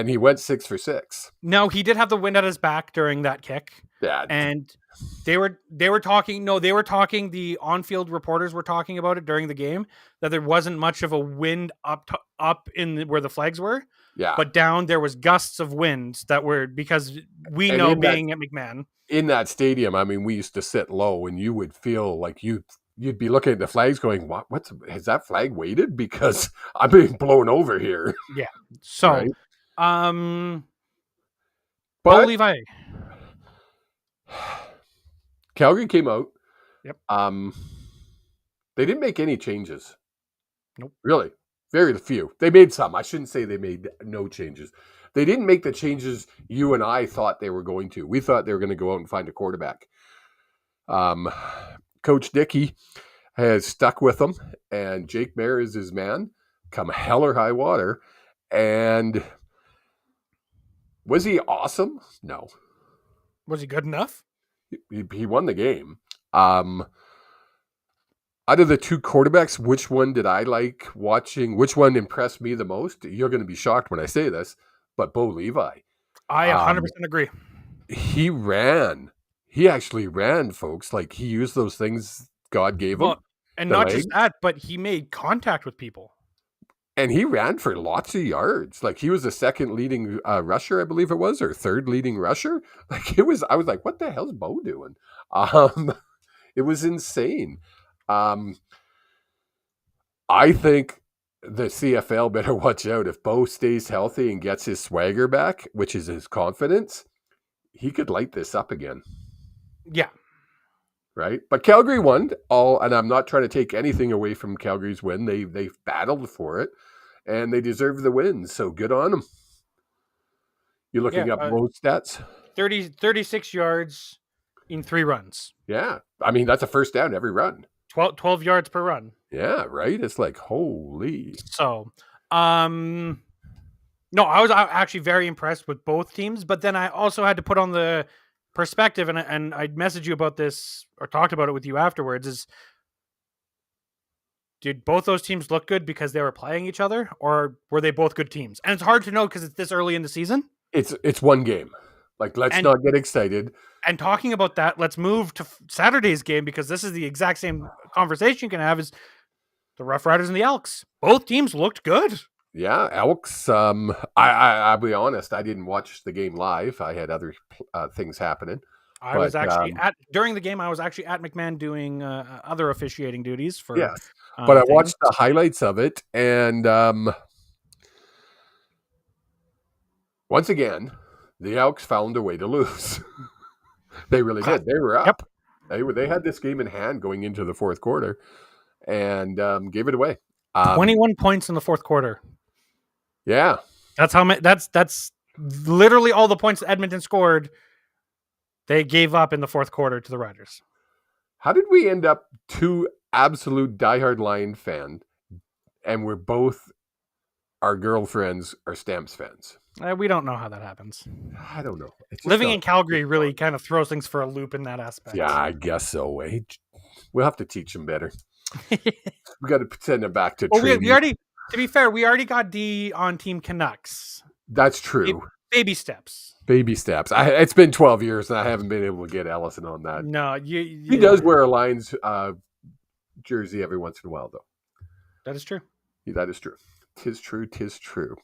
he went 6 for 6. No, he did have the wind at his back during that kick. Yeah. And they were talking, the on-field reporters were talking about it during the game, that there wasn't much of a wind up in where the flags were. Yeah. But down there was gusts of wind that were, because being at McMahon. In that stadium, I mean, we used to sit low and you would feel like you'd be looking at the flags going, has that flag weighted? Because I'm being blown over here. Yeah. So, right? Bo Levi. Calgary came out. Yep. They didn't make any changes. Nope. Really. Very few. They made some. I shouldn't say they made no changes. They didn't make the changes you and I thought they were going to. We thought they were going to go out and find a quarterback. Coach Dickey has stuck with them, and Jake Mayer is his man, come hell or high water. And was he awesome? No. Was he good enough? He won the game. Out of the two quarterbacks, which one did I like watching? Which one impressed me the most? You're going to be shocked when I say this, but Bo Levi. I 100% agree. He ran. He actually ran, folks. Like, he used those things God gave him. And not just that, but he made contact with people. And he ran for lots of yards. Like, he was the second leading rusher, I believe it was, or third leading rusher. Like, I was like, what the hell's Bo doing? It was insane. I think the CFL better watch out. If Bo stays healthy and gets his swagger back, which is his confidence, he could light this up again. Yeah. Right? But Calgary won and I'm not trying to take anything away from Calgary's win. They battled for it. and they deserve the win. So good on them. You're looking up both stats? 36 yards in 3 runs. Yeah. I mean, that's a first down every run. 12 yards per run. Yeah, right? It's like, holy. So, no, I was actually very impressed with both teams, but then I also had to put on the perspective, and I messaged you about this or talked about it with you afterwards, is did both those teams look good because they were playing each other, or were they both good teams? And it's hard to know because it's this early in the season. It's one game. Like, let's not get excited. And talking about that, let's move to Saturday's game, because this is the exact same conversation you can have, is the Rough Riders and the Elks. Both teams looked good. Yeah, Elks. I'll be honest, I didn't watch the game live. I had other things happening. I was actually during the game. I was actually at McMahon doing other officiating duties for. Yes, but I watched the highlights of it, and once again, the Elks found a way to lose. They really did. They were up. Yep. They had this game in hand going into the fourth quarter, and gave it away. 21 points in the fourth quarter. Yeah, that's how many. That's literally all the points Edmonton scored. They gave up in the fourth quarter to the Riders. How did we end up two absolute diehard Lion fans, and we're both, our girlfriends are Stamps fans? We don't know how that happens. I don't know. Living in Calgary really kind of throws things for a loop in that aspect. Yeah, I guess so. We'll have to teach them better. We got to send them back to training. We already, to be fair, we already got D on Team Canucks. That's true. Baby steps. Baby steps. It's been 12 years, and I haven't been able to get Ellison on that. No, he does wear a Lions jersey every once in a while, though. That is true. That is true. Tis true. Tis true.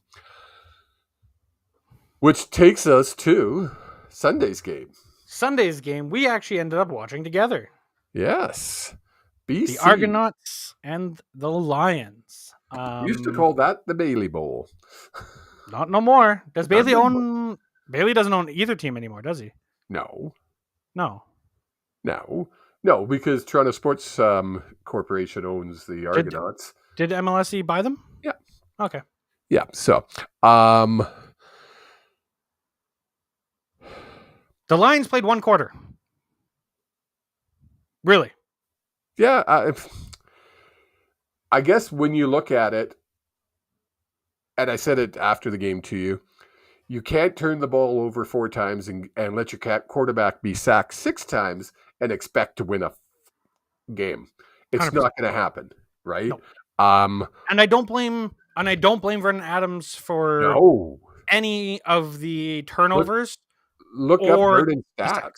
Which takes us to Sunday's game. Sunday's game, we actually ended up watching together. Yes. BC. The Argonauts and the Lions. Used to call that the Bailey Bowl. Not no more. Does Bailey own... Bailey doesn't own either team anymore, does he? No. No, because Toronto Sports Corporation owns the Argonauts. Did MLSE buy them? Yeah. Okay. Yeah, so... The Lions played one quarter. Really? Yeah, I guess when you look at it, and I said it after the game to you, you can't turn the ball over 4 times and let your quarterback be sacked 6 times and expect to win a game. It's 100%. Not going to happen, right? No. And I don't blame Vernon Adams for any of the turnovers. Look up Verdon's stats.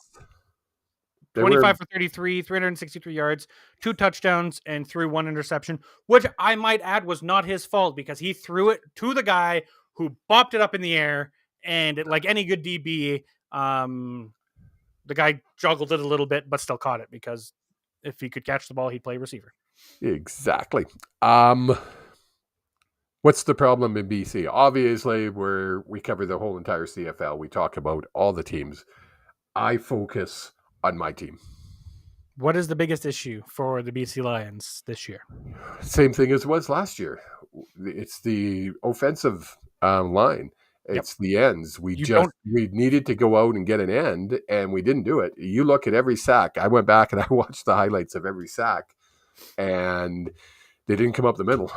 25 for 33, 363 yards, 2 touchdowns, and threw 1 interception, which I might add was not his fault because he threw it to the guy who bopped it up in the air, and like any good DB, the guy juggled it a little bit, but still caught it because if he could catch the ball, he'd play receiver. Exactly. What's the problem in BC? Obviously, we cover the whole entire CFL. We talk about all the teams. I focus on my team. What is the biggest issue for the BC Lions this year? Same thing as it was last year. It's the offensive line. It's the ends. We needed to go out and get an end, and we didn't do it. You look at every sack. I went back and I watched the highlights of every sack, and they didn't come up the middle.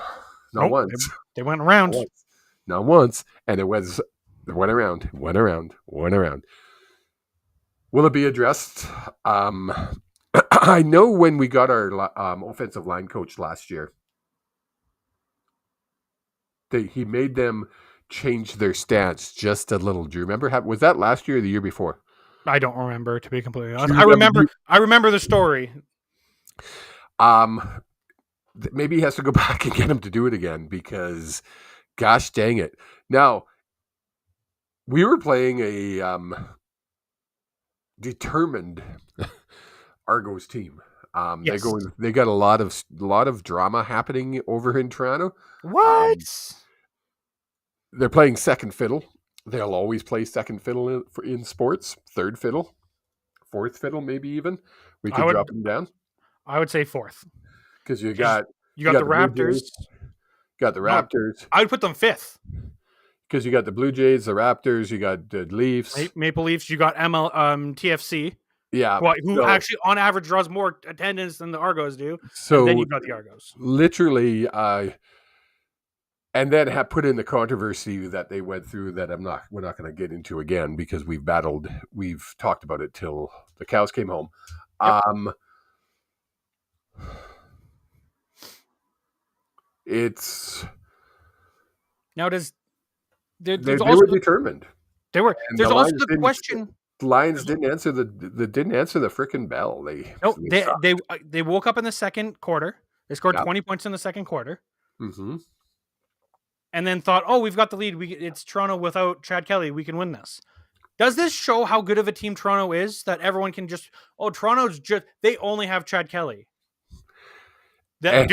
Not once. They went around. Not once. And it went around. Will it be addressed? I know when we got our offensive line coach last year, he made them change their stance just a little. Do you remember? Was that last year or the year before? I don't remember, to be completely honest. I remember the story. Maybe he has to go back and get him to do it again because, gosh dang it. Now, we were playing a determined Argos team. Yes. They got a lot of drama happening over in Toronto. What? They're playing second fiddle. They'll always play second fiddle in sports. Third fiddle, fourth fiddle, maybe even. We could drop them down. I would say fourth. Because you got the Raptors. got the No. Raptors, I would put them 5th. because you got the Blue Jays, the Raptors, you got the Leafs. Maple Leafs, you got TFC, Yeah. who actually on average draws more attendance than the Argos do. So And then you've got the Argos. literally, and then have put in the controversy that they went through that we're not going to get into again, because we've talked about it till the cows came home. Yep. It's Now they there's were also determined. there's the also Lions the didn't- question. The Lions didn't answer the freaking bell. They woke up in the second quarter. They scored Yep. 20 points in the second quarter, Mm-hmm. and then thought, "Oh, we've got the lead. It's Toronto without Chad Kelly. We can win this." Does this show how good of a team Toronto is? That everyone can just, Toronto's just, they only have Chad Kelly. That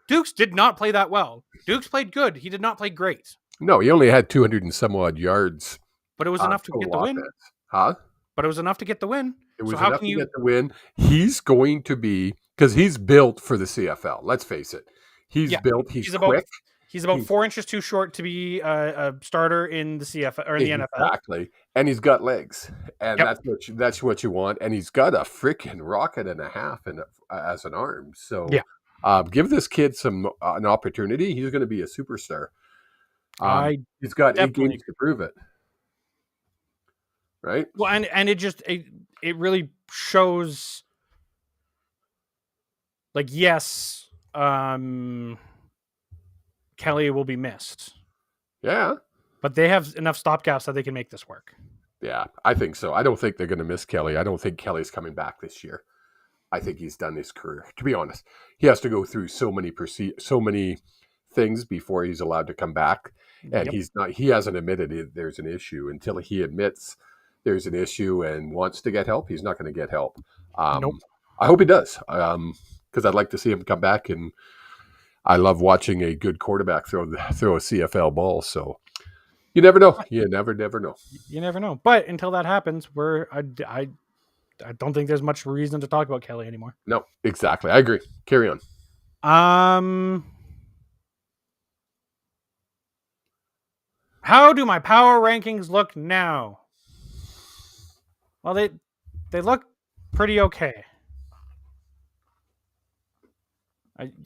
Dukes did not play that well. Dukes played good. He did not play great, No, he only had 200 and some odd yards. but it was enough to get the win. Offense. Huh? But it was enough to get the win. It was So how enough can to you? get the win. He's going to be, because he's built for the CFL. Let's face it. He's built. He's quick. He's about 4 inches too short to be a starter in the CFL or in the NFL. Exactly. And he's got legs, and Yep. that's what you want. And he's got a freaking rocket and a half as an arm. So give this kid an opportunity. He's going to be a superstar. He's got 8 games to prove it. Right. Well, and it really shows. Like, yes, Kelly will be missed. Yeah. But they have enough stopgaps that they can make this work. Yeah, I think so. I don't think they're going to miss Kelly. I don't think Kelly's coming back this year. I think he's done his career. To be honest, he has to go through so many things before he's allowed to come back, and he hasn't admitted there's an issue. Until he admits there's an issue and wants to get help, he's not going to get help. Nope. I hope he does, because I'd like to see him come back, and I love watching a good quarterback throw a CFL ball. So you never know. You never know. You never know. But until that happens, I don't think there's much reason to talk about Kelly anymore. No, exactly. I agree. Carry on. How do my power rankings look now? Well, they look pretty okay.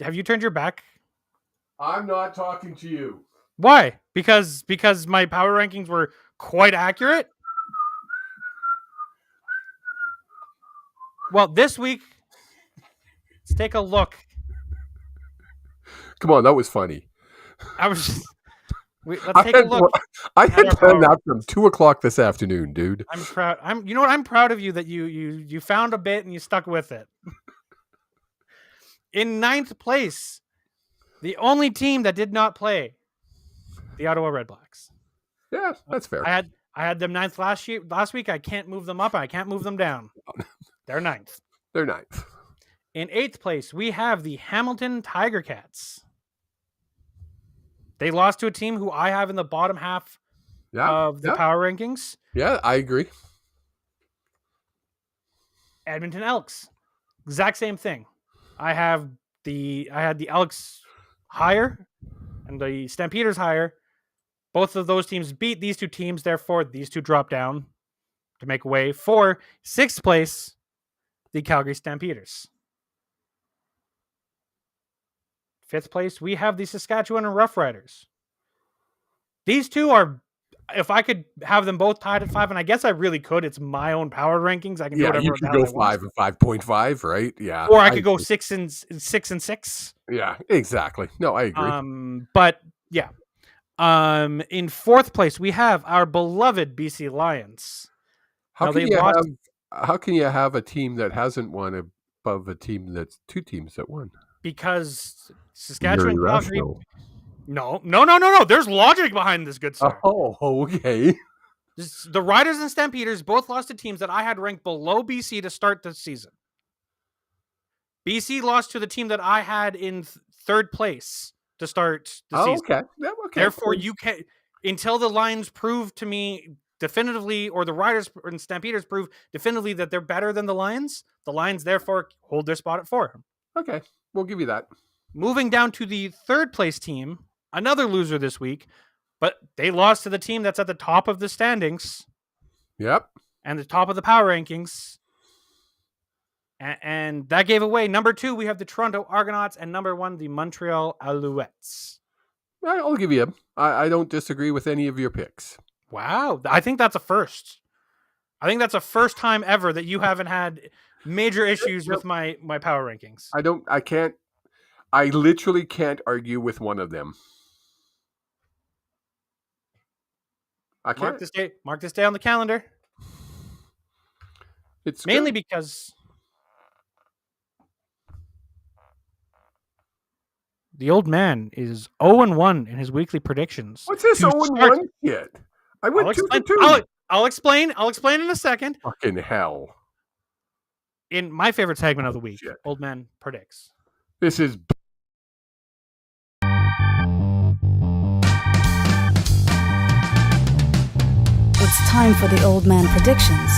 Have you turned your back? I'm not talking to you. Why? Because my power rankings were quite accurate? Well, this week, let's take a look. Come on, that was funny. Let's take a look. I had done that from 2:00 this afternoon, dude. I'm proud. You know what? I'm proud of you that you found a bit and you stuck with it. In 9th place, the only team that did not play, the Ottawa Redblacks. Yeah, that's fair. I had them 9th last week. I can't move them up. I can't move them down. They're 9th. They're 9th. In 8th place, we have the Hamilton Tiger Cats. They lost to a team who I have in the bottom half of the power rankings. Yeah, I agree. Edmonton Elks. Exact same thing. I had the Elks higher and the Stampeders higher. Both of those teams beat these two teams, therefore these two drop down to make way for 6th place, the Calgary Stampeders. 5th place, we have the Saskatchewan Roughriders. These two are, if I could have them both tied at 5, and I guess I really could. It's my own power rankings. I can do whatever. You can go 5 and 5.5, right? Yeah. Or I could go 6 and 6. Yeah, exactly. No, I agree. But yeah. In 4th place, we have our beloved BC Lions. How can you have a team that hasn't won above a team that's 2 teams that won? Because Saskatchewan, You're Calgary. irrational. No. There's logic behind this, good sir. Oh, okay. The Riders and Stampeders both lost to teams that I had ranked below BC to start the season. BC lost to the team that I had in 3rd place to start the season. Okay. Yeah, okay. Therefore, you can, until the Lions prove to me definitively, or the Riders and Stampeders prove definitively that they're better than the Lions therefore hold their spot at 4. Okay, we'll give you that. Moving down to the third place team, another loser this week, but they lost to the team that's at the top of the standings Yep. and the top of the power rankings. And that gave away number 2. We have the Toronto Argonauts, and number 1, the Montreal Alouettes. I'll give you him. I don't disagree with any of your picks. Wow. I think that's a first. I think that's a first time ever that you haven't had major issues with my power rankings. I literally can't argue with one of them. I can't. Mark this day on the calendar. It's mainly good. because the old man is 0-1 in his weekly predictions. What's this 0-1 shit? I went 2-2. I'll explain in a second. Fucking hell. In my favorite segment of the week, Shit. Old Man Predicts. This is... It's time for the Old Man Predictions.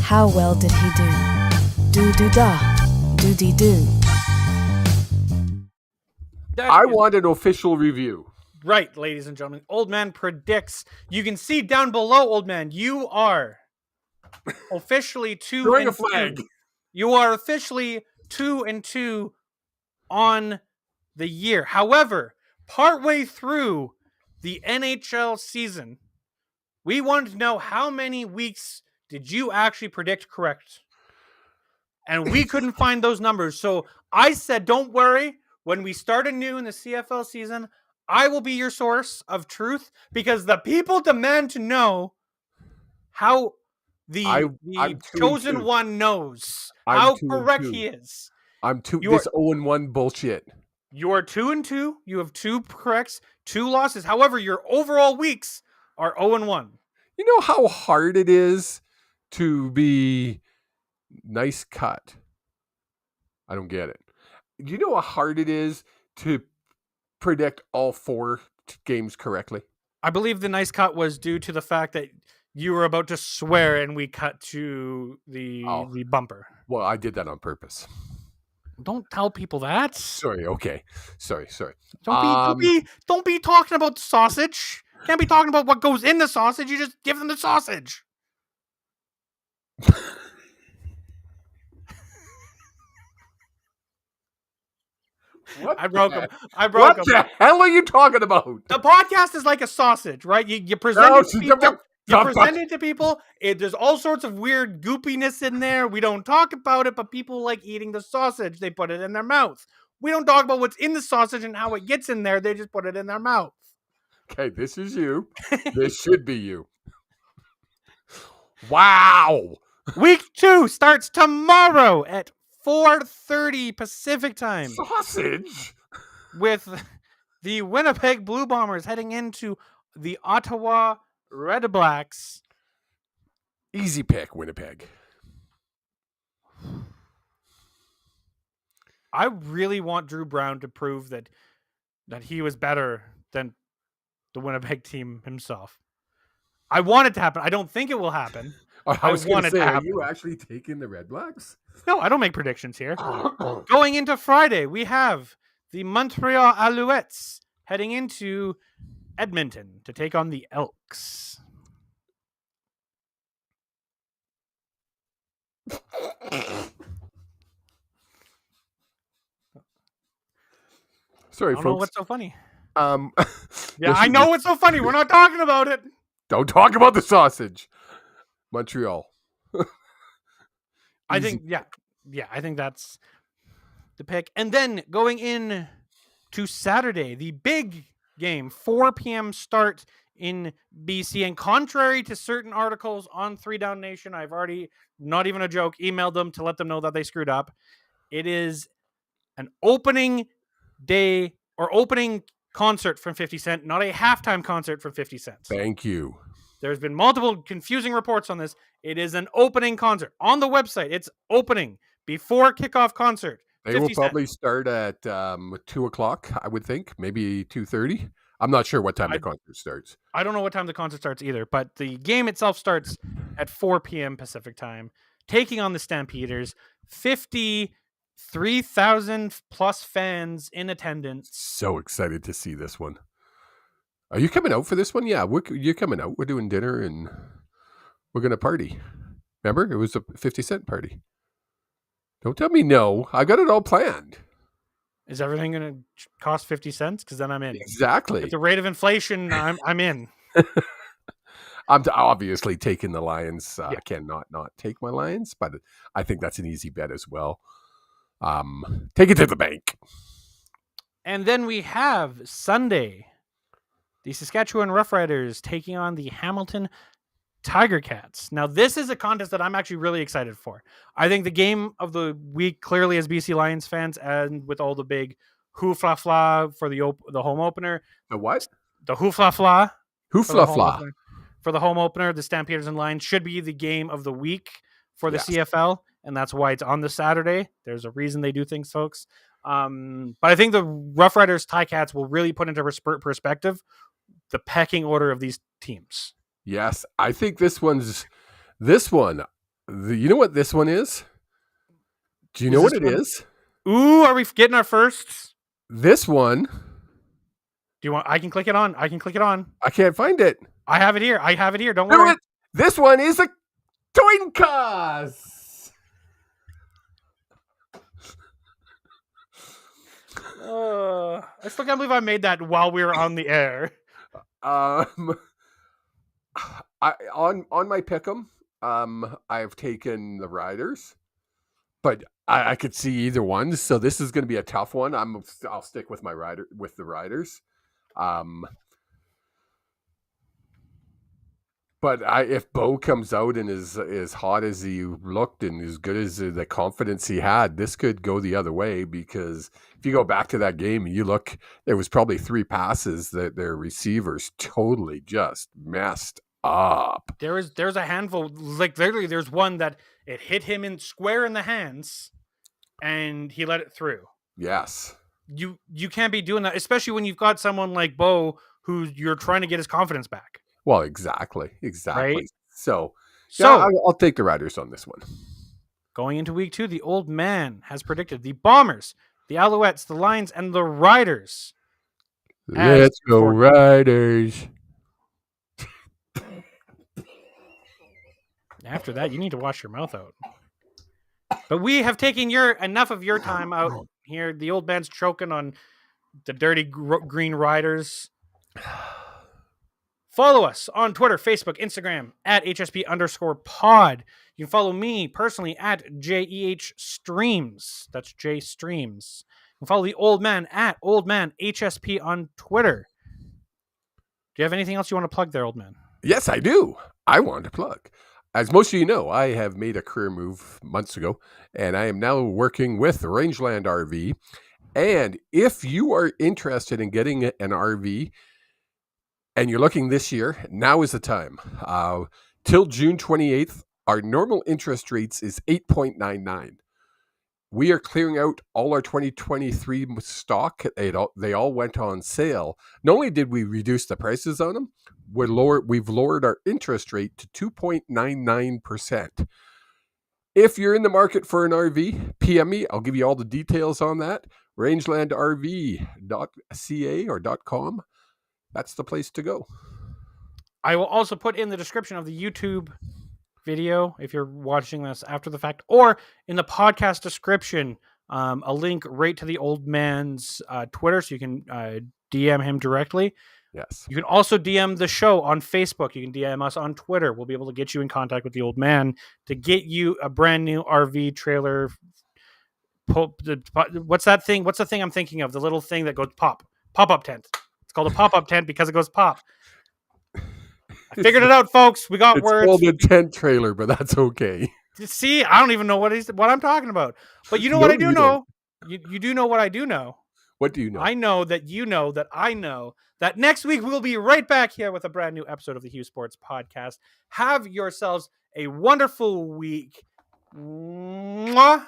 How well did he do? Do-do-da. Do-dee-do. I want an official review. Right, ladies and gentlemen. Old Man Predicts. You can see down below, Old Man, you are officially 2 Throwing and a flag. 2. You are officially 2-2 on the year. However, partway through the NHL season, we wanted to know how many weeks did you actually predict correct? And we couldn't find those numbers. So I said, don't worry. When we start anew in the CFL season, I will be your source of truth because the people demand to know how the chosen one knows how correct he is. I'm 2. This 0-1 bullshit. You are 2-2. You have 2 corrects, 2 losses. However, your overall weeks are 0-1. You know how hard it is to be nice cut? I don't get it. Do you know how hard it is to predict all 4 games correctly? I believe the nice cut was due to the fact that you were about to swear and we cut to the bumper. Well, I did that on purpose. Don't tell people that. Sorry. Okay. Sorry. Don't be talking about the sausage. Can't be talking about what goes in the sausage. You just give them the sausage. I broke him. What the hell are you talking about? The podcast is like a sausage, right? You present it to people. You present it to people. There's all sorts of weird goopiness in there. We don't talk about it, but people like eating the sausage. They put it in their mouth. We don't talk about what's in the sausage and how it gets in there. They just put it in their mouth. Okay, this is you. This should be you. Wow. Week 2 starts tomorrow at 4:30 Pacific time. Sausage? With the Winnipeg Blue Bombers heading into the Ottawa Red Blacks. Easy pick, Winnipeg. I really want Drew Brown to prove that he was better than the Winnipeg team himself. I want it to happen. I don't think it will happen. I was going to say, are you actually taking the Red Blacks? No, I don't make predictions here. Going into Friday, we have the Montreal Alouettes heading into Edmonton to take on the Elks. Sorry, I don't know what's so funny. Yeah, I know what's so funny. We're not talking about it. Don't talk about the sausage. Montreal. I think, I think that's the pick. And then going in to Saturday, the big game, 4 p.m. start in BC. And contrary to certain articles on 3 Down Nation, I've already, not even a joke, emailed them to let them know that they screwed up. It is an opening day or opening concert from 50 Cent, not a halftime concert from 50 Cent. Thank you. There's been multiple confusing reports on this. It is an opening concert. On the website, it's opening before kickoff concert. They will probably start at 2 o'clock, I would think. Maybe 2:30. I'm not sure what time the concert starts. I don't know what time the concert starts either, but the game itself starts at 4 p.m. Pacific time, taking on the Stampeders. 50 3,000 plus fans in attendance. So excited to see this one. Are you coming out for this one? Yeah, you're coming out. We're doing dinner and we're going to party. Remember? It was a 50-cent party. Don't tell me no. I got it all planned. Is everything going to cost 50 cents? Because then I'm in. Exactly. At the rate of inflation, I'm in. I'm obviously taking the Lions. I cannot not take my Lions, but I think that's an easy bet as well. Take it to the bank. And then we have Sunday, the Saskatchewan Roughriders taking on the Hamilton Tiger Cats. Now, this is a contest that I'm actually really excited for. I think the game of the week clearly as BC Lions fans, and with all the big hoofla-fla for the home opener. The what? The hoofla-fla. Hoofla-fla. For the home opener, the Stampeders and Lions should be the game of the week for the CFL, and that's why it's on the Saturday. There's a reason they do things, folks. But I think the Roughriders Ticats will really put into perspective the pecking order of these teams. Yes, I think this one. You know what this one is? Do you know what it is? Ooh, are we getting our firsts? This one. Do you want? I can click it on. I can't find it. I have it here. Don't worry. This one is a coin toss. I still can't believe I made that while we were on the air. On my pick'em, I've taken the Riders, but I could see either one. So this is going to be a tough one. I'll stick with the Riders. But if Bo comes out and is as hot as he looked and as good as the confidence he had, this could go the other way, because if you go back to that game and you look, there was probably 3 passes that their receivers totally just messed up. There's a handful, like literally there's one that it hit him square in the hands and he let it through. Yes. You can't be doing that, especially when you've got someone like Bo who you're trying to get his confidence back. Well, exactly. Right? So I'll take the Riders on this one. Going into week 2, the old man has predicted the Bombers, the Alouettes, the Lions, and the Riders. Let's go Riders. After that, you need to wash your mouth out. But we have taken enough of your time out here. The old man's choking on the dirty green Riders. Follow us on Twitter, Facebook, Instagram at HSP_pod. You can follow me personally at JEH Streams. That's J Streams. You can follow the old man at OldManHSP on Twitter. Do you have anything else you want to plug there, old man? Yes, I do. I want to plug. As most of you know, I have made a career move months ago, and I am now working with Rangeland RV. And if you are interested in getting an RV, and you're looking this year, now is the time. Till June 28th, our normal interest rates is 8.99. We are clearing out all our 2023 stock. They all went on sale. Not only did we reduce the prices on them, we've lowered our interest rate to 2.99%. If you're in the market for an RV, PM me. I'll give you all the details on that. rangelandrv.ca or .com. That's the place to go. I will also put in the description of the YouTube video, if you're watching this after the fact, or in the podcast description, a link right to the old man's Twitter, so you can DM him directly. Yes. You can also DM the show on Facebook. You can DM us on Twitter. We'll be able to get you in contact with the old man to get you a brand new RV trailer. What's that thing? What's the thing I'm thinking of? The little thing that goes pop-up tent. It's called a pop-up tent because it goes pop. I figured it out, folks. We got words. It's called a tent trailer, but that's okay. See, I don't even know what I'm talking about. But you know what I do know? You do know what I do know. What do you know? I know that you know that I know that next week we'll be right back here with a brand new episode of the Hughes Sports Podcast. Have yourselves a wonderful week. Mwah.